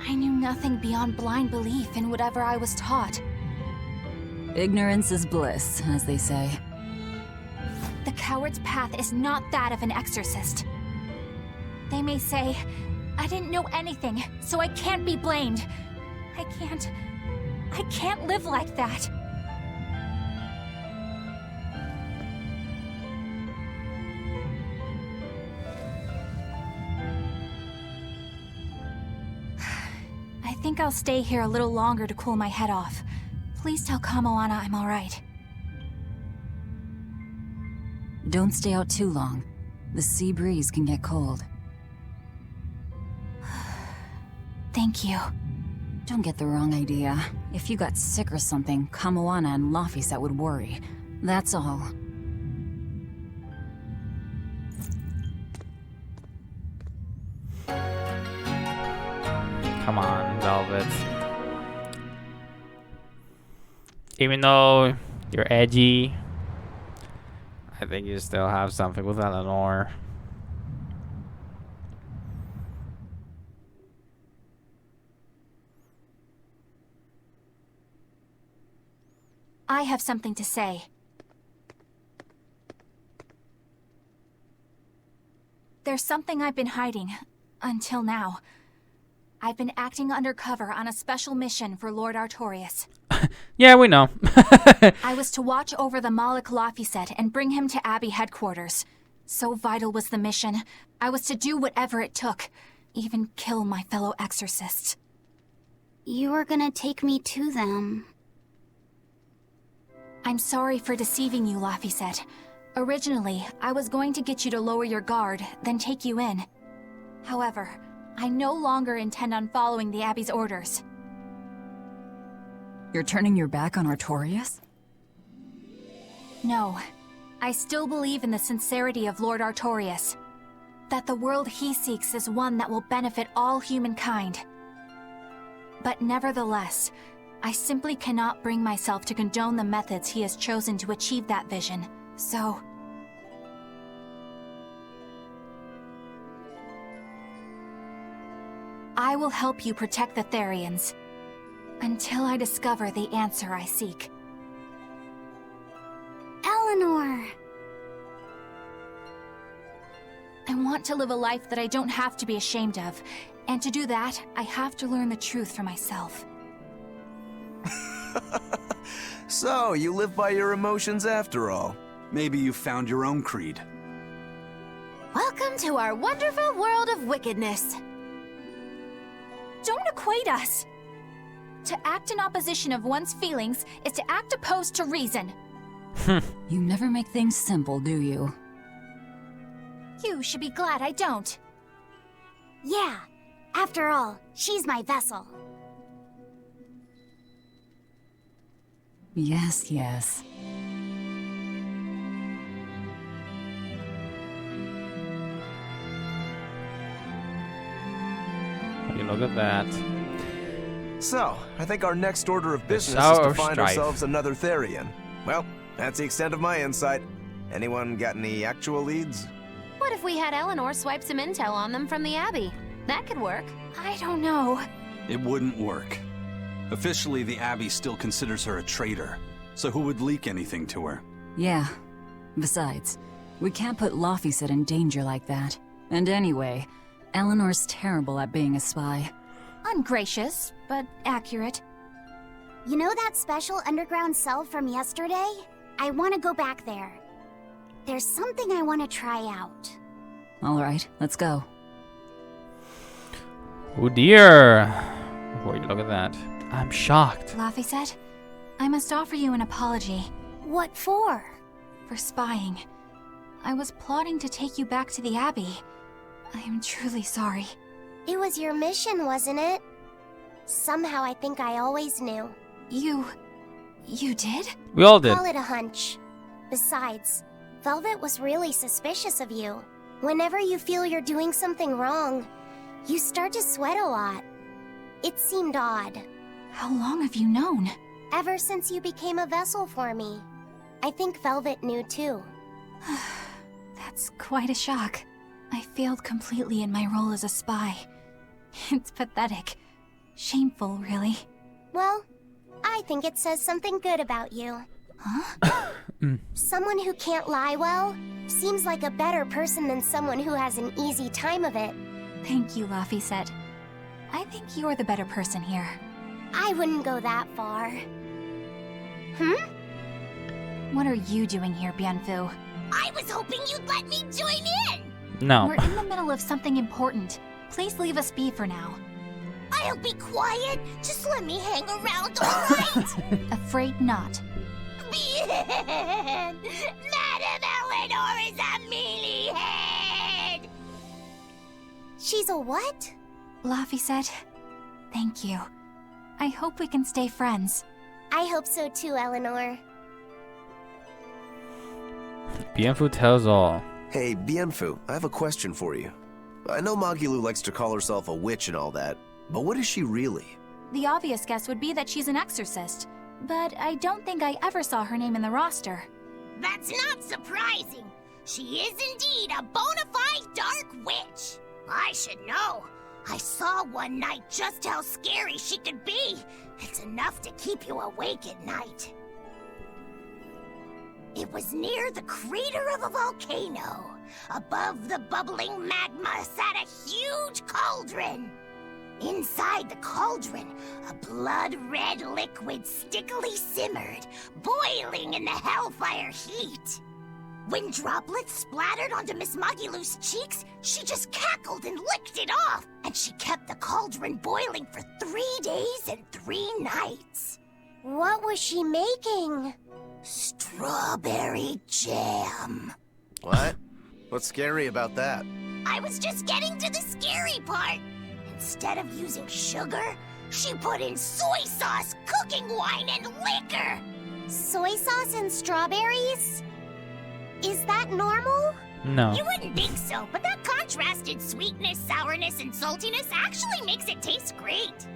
H: knew nothing beyond blind belief in whatever I was taught.
E: Ignorance is bliss, as they say.
H: The coward's path is not that of an exorcist. They may say, I didn't know anything, so I can't be blamed. I can't live like that. I think I'll stay here a little longer to cool my head off. Please tell Kamoana I'm alright.
E: Don't stay out too long. The sea breeze can get cold.
H: Thank you.
E: Don't get the wrong idea. If you got sick or something, Kamoana and Laphicet would worry. That's all.
A: Come on, Velvet. Even though you're edgy, I think you still have something with Eleanor.
H: I have something to say. There's something I've been hiding, until now. I've been acting undercover on a special mission for Lord Artorias.
A: Yeah, we know.
H: I was to watch over the Malik Laphicet and bring him to Abbey headquarters. So vital was the mission. I was to do whatever it took, even kill my fellow exorcists.
L: You were gonna take me to them.
H: I'm sorry for deceiving you, Laphicet. Originally, I was going to get you to lower your guard, then take you in. However, I no longer intend on following the Abbey's orders.
E: You're turning your back on Artorias?
H: No. I still believe in the sincerity of Lord Artorias. That the world he seeks is one that will benefit all humankind. But nevertheless, I simply cannot bring myself to condone the methods he has chosen to achieve that vision. So... I will help you protect the Therians. Until I discover the answer I seek.
L: Eleanor!
H: I want to live a life that I don't have to be ashamed of. And to do that, I have to learn the truth for myself.
K: So, you live by your emotions after all.
I: Maybe you found your own creed.
C: Welcome to our wonderful world of wickedness.
H: Don't equate us! To act in opposition of one's feelings is to act opposed to reason.
E: You never make things simple, do you?
H: You should be glad I don't.
L: Yeah. After all, she's my vessel.
E: Yes, yes.
A: You look at that.
K: So, I think our next order of business is
A: Sour
K: to
A: of
K: find
A: strife.
K: ourselves another Therian. Well, that's the extent of my insight. Anyone got any actual leads?
C: What if we had Eleanor swipe some intel on them from the Abbey? That could work.
H: I don't know.
I: It wouldn't work. Officially, the Abbey still considers her a traitor. So who would leak anything to her?
E: Yeah. Besides, we can't put Laphicet in danger like that. And anyway, Eleanor's terrible at being a spy.
H: Ungracious, but accurate.
L: You know that special underground cell from yesterday? I want to go back there. There's something I want to try out.
E: Alright, let's go.
A: Oh dear. Boy, look at that. I'm shocked.
H: Laphicet, I must offer you an apology.
L: What for?
H: For spying. I was plotting to take you back to the Abbey. I am truly sorry.
L: It was your mission, wasn't it? Somehow I think I always knew.
H: You did?
A: We all did.
L: Call it a hunch. Besides, Velvet was really suspicious of you. Whenever you feel you're doing something wrong, you start to sweat a lot. It seemed odd.
H: How long have you known?
L: Ever since you became a vessel for me. I think Velvet knew too.
H: That's quite a shock. I failed completely in my role as a spy. It's pathetic. Shameful, really.
L: Well, I think it says something good about you.
H: Huh?
L: Someone who can't lie well seems like a better person than someone who has an easy time of it.
H: Thank you, Laphicet. I think you're the better person here.
L: I wouldn't go that far.
H: What are you doing here, Bienfu?
L: I was hoping you'd let me join in!
A: No.
H: We're in the middle of something important. Please leave us be for now.
L: I'll be quiet. Just let me hang around all night.
H: Afraid not.
L: Madame Eleanor is a mealyhead! She's a what?
H: Laphicet, thank you. I hope we can stay friends.
L: I hope so too, Eleanor.
A: Bienfu tells all.
K: Hey, Bienfu, I have a question for you. I know Magilu likes to call herself a witch and all that, But what is she really?
H: The obvious guess would be that she's an exorcist, but I don't think I ever saw her name in the roster.
L: That's not surprising. She is indeed a bona fide dark witch. I should know. I saw one night just how scary she could be. It's enough to keep you awake at night. It was near the crater of a volcano. Above the bubbling magma sat a huge cauldron. Inside the cauldron, a blood-red liquid stickily simmered, boiling in the hellfire heat. When droplets splattered onto Miss Magilou's cheeks, she just cackled and licked it off, and she kept the cauldron boiling for 3 days and 3 nights.
C: What was she making?
L: Strawberry jam.
K: What? What's scary about that?
L: I was just getting to the scary part. Instead of using sugar, she put in soy sauce, cooking wine, and liquor.
C: Soy sauce and strawberries? Is that normal?
A: No.
L: You wouldn't think so, but that contrasted sweetness, sourness, and saltiness actually makes it taste great.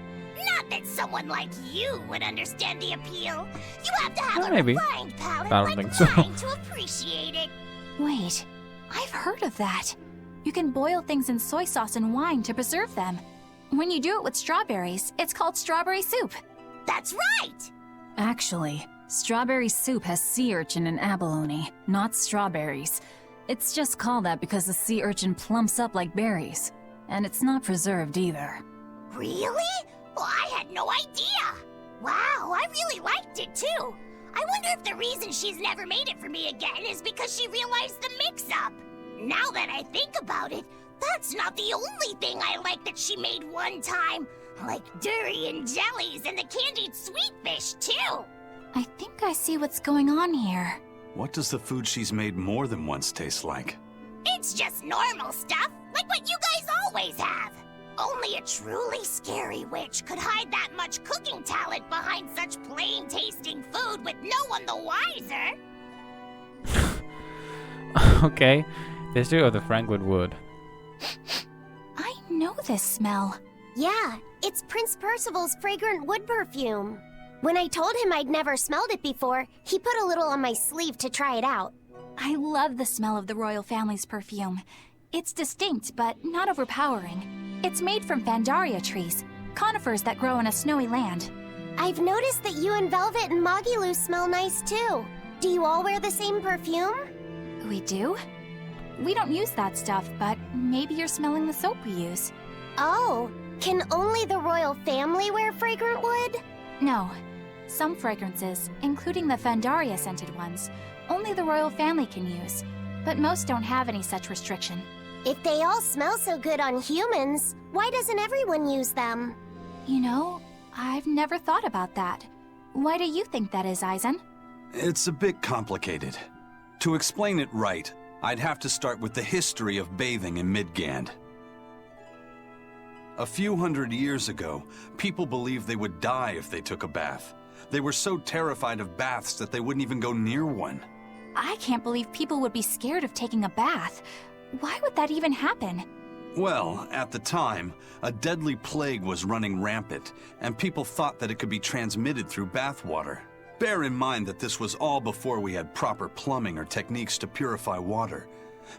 L: Not that someone like you would understand the appeal. You have to have
A: Well,
L: a
A: maybe.
L: refined palate
A: I don't
L: like
A: think so.
L: mine to appreciate it.
H: Wait, I've heard of that. You can boil things in soy sauce and wine to preserve them. When you do it with strawberries, it's called strawberry soup.
L: That's right!
E: Actually, strawberry soup has sea urchin and abalone, not strawberries. It's just called that because the sea urchin plumps up like berries. And it's not preserved either.
L: Really? Well, I had no idea. Wow, I really liked it too. I wonder if the reason she's never made it for me again is because she realized the mix-up. Now that I think about it, that's not the only thing I like that she made one time. Like durian jellies and the candied sweet fish too.
H: I think I see what's going on here.
I: What does the food she's made more than once taste like?
L: It's just normal stuff, like what you guys always have. Only a truly scary witch could hide that much cooking talent behind such plain-tasting food with no one the wiser.
A: Okay. History of the Frankwood Wood.
H: I know this smell.
C: Yeah, it's Prince Percival's fragrant wood perfume. When I told him I'd never smelled it before, he put a little on my sleeve to try it out.
H: I love the smell of the royal family's perfume. It's distinct, but not overpowering. It's made from Pandaria trees, conifers that grow in a snowy land.
C: I've noticed that you and Velvet and Magilou smell nice too. Do you all wear the same perfume?
H: We do? We don't use that stuff, but maybe you're smelling the soap we use.
C: Oh, can only the royal family wear fragrant wood?
H: No. Some fragrances, including the Pandaria scented ones, only the royal family can use, but most don't have any such restriction.
C: If they all smell so good on humans, why doesn't everyone use them?
H: You know, I've never thought about that. Why do you think that is, Aizen?
I: It's a bit complicated. To explain it right, I'd have to start with the history of bathing in Midgand. A few hundred years ago, people believed they would die if they took a bath. They were so terrified of baths that they wouldn't even go near one.
H: I can't believe people would be scared of taking a bath. Why would that even happen?
I: Well, at the time, a deadly plague was running rampant, and people thought that it could be transmitted through bathwater. Bear in mind that this was all before we had proper plumbing or techniques to purify water.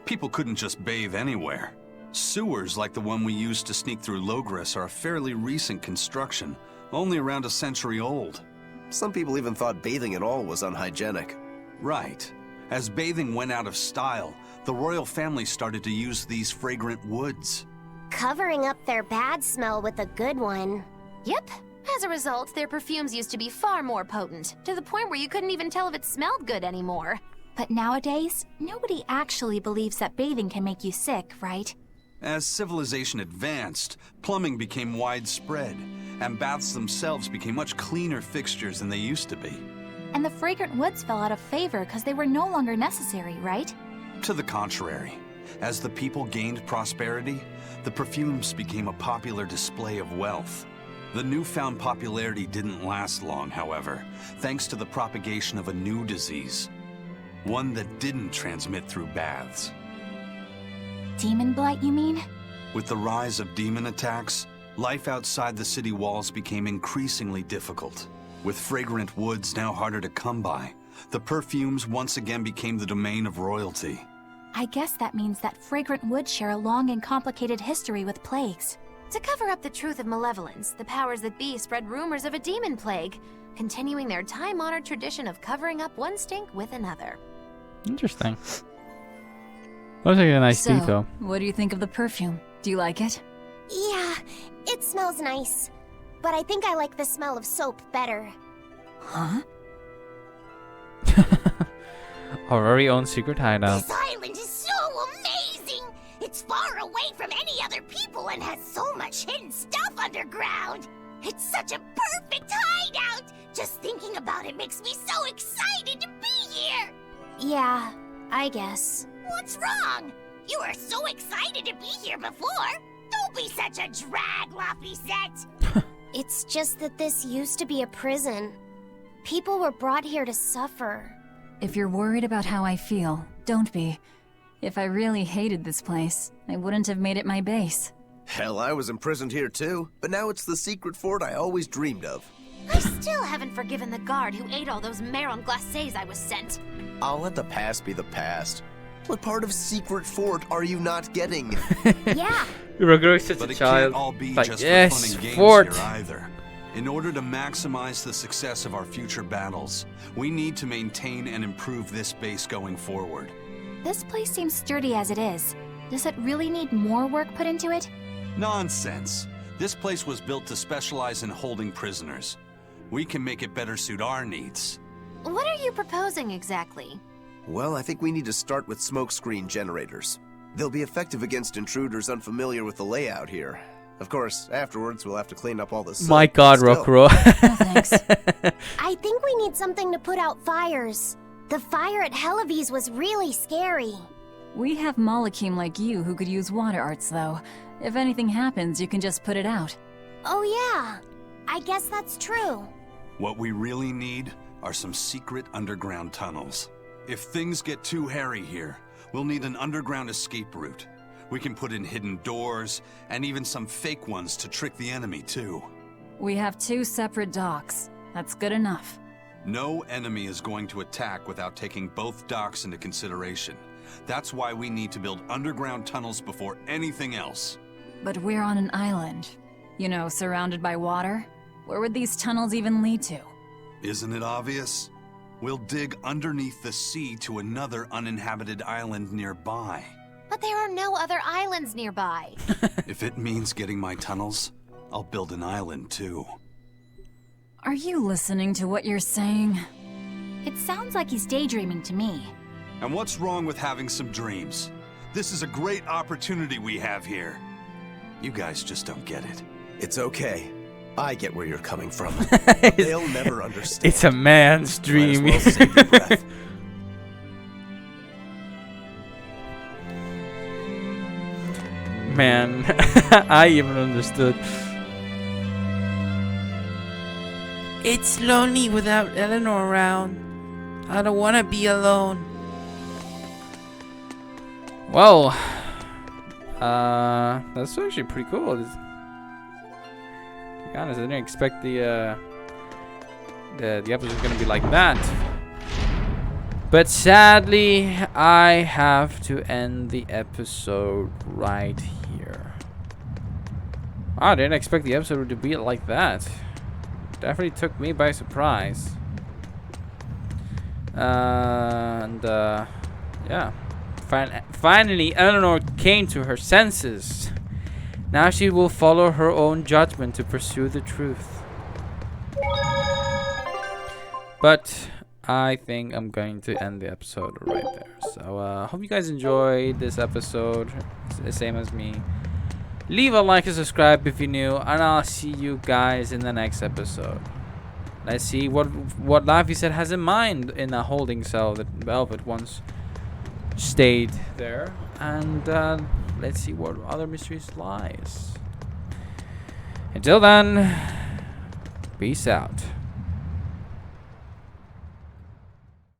I: People couldn't just bathe anywhere. Sewers like the one we used to sneak through Logres are a fairly recent construction, only around a century old.
K: Some people even thought bathing at all was unhygienic.
I: Right. As bathing went out of style, the royal family started to use these fragrant woods.
C: Covering up their bad smell with a good one.
N: Yep. As a result, their perfumes used to be far more potent, to the point where you couldn't even tell if it smelled good anymore.
H: But nowadays, nobody actually believes that bathing can make you sick, right?
I: As civilization advanced, plumbing became widespread, and baths themselves became much cleaner fixtures than they used to be.
H: And the fragrant woods fell out of favor because they were no longer necessary, right?
I: To the contrary, as the people gained prosperity, the perfumes became a popular display of wealth. The newfound popularity didn't last long, however, thanks to the propagation of a new disease. One that didn't transmit through baths.
H: Demon blight, you mean?
I: With the rise of demon attacks, Life outside the city walls became increasingly difficult. With fragrant woods now harder to come by, the perfumes once again became the domain of royalty.
H: I guess that means that fragrant woods share a long and complicated history with plagues.
N: To cover up the truth of malevolence, the powers that be spread rumors of a demon plague, continuing their time-honored tradition of covering up one stink with another.
A: Interesting. Looks like a nice detail.
E: What do you think of the perfume? Do you like it?
L: Yeah, it smells nice. But I think I like the smell of soap better.
E: Huh?
A: Our very own secret hideout.
L: This island is so amazing! It's far away from any other people and has so much hidden stuff underground. It's such a perfect hideout! Just thinking about it makes me so excited to be here!
C: Yeah, I guess.
L: What's wrong? You were so excited to be here before. Don't be such a drag, Laphicet.
C: It's just that this used to be a prison. People were brought here to suffer.
E: If you're worried about how I feel, don't be. If I really hated this place, I wouldn't have made it my base.
K: Hell, I was imprisoned here too, but now it's the secret fort I always dreamed of.
N: I still haven't forgiven the guard who ate all those marron glacés I was sent.
K: I'll let the past be the past. What part of secret fort are you not getting?
C: Yeah.
A: You were growing such
I: But
A: a
I: it
A: child.
I: can't all be
A: Like,
I: just
A: yes,
I: for fun and games
A: fort.
I: here either. In order to maximize the success of our future battles, we need to maintain and improve this base going forward.
H: This place seems sturdy as it is. Does it really need more work put into it?
I: Nonsense. This place was built to specialize in holding prisoners. We can make it better suit our needs.
N: What are you proposing exactly?
K: Well, I think we need to start with smokescreen generators. They'll be effective against intruders unfamiliar with the layout here. Of course, afterwards we'll have to clean up all the
A: My
K: soot,
A: god,
K: but still.
A: Rokuro.
E: Thanks.
C: I think we need something to put out fires. The fire at Helavi's was really scary.
E: We have Malakim like you who could use water arts, though. If anything happens, you can just put it out.
C: Oh yeah, I guess that's true.
I: What we really need are some secret underground tunnels. If things get too hairy here, we'll need an underground escape route. We can put in hidden doors, and even some fake ones to trick the enemy, too.
E: We have 2 separate docks. That's good enough.
I: No enemy is going to attack without taking both docks into consideration. That's why we need to build underground tunnels before anything else.
E: But we're on an island. You know, surrounded by water. Where would these tunnels even lead to?
I: Isn't it obvious? We'll dig underneath the sea to another uninhabited island nearby.
N: But there are no other islands nearby.
I: If it means getting my tunnels, I'll build an island too.
E: Are you listening to what you're saying?
H: It sounds like he's daydreaming to me.
I: And what's wrong with having some dreams? This is a great opportunity we have here. You guys just don't get it.
K: It's okay. I get where you're coming from. They'll never understand.
A: It's a man's dream.
K: Might as well save your breath.
A: Man, I even understood. It's lonely without Eleanor around. I don't want to be alone. Well, that's actually pretty cool. To be honest, I didn't expect the episode was gonna be like that. But sadly, I have to end the episode right here. I didn't expect the episode to be like that. Definitely took me by surprise. Yeah. Finally, Eleanor came to her senses. Now she will follow her own judgment to pursue the truth. But I think I'm going to end the episode right there. So, hope you guys enjoyed this episode. It's the same as me. Leave a like and subscribe if you're new, and I'll see you guys in the next episode. Let's see what Laphicet has in mind in a holding cell that Velvet once stayed there, and let's see what other mysteries lies. Until then, peace out.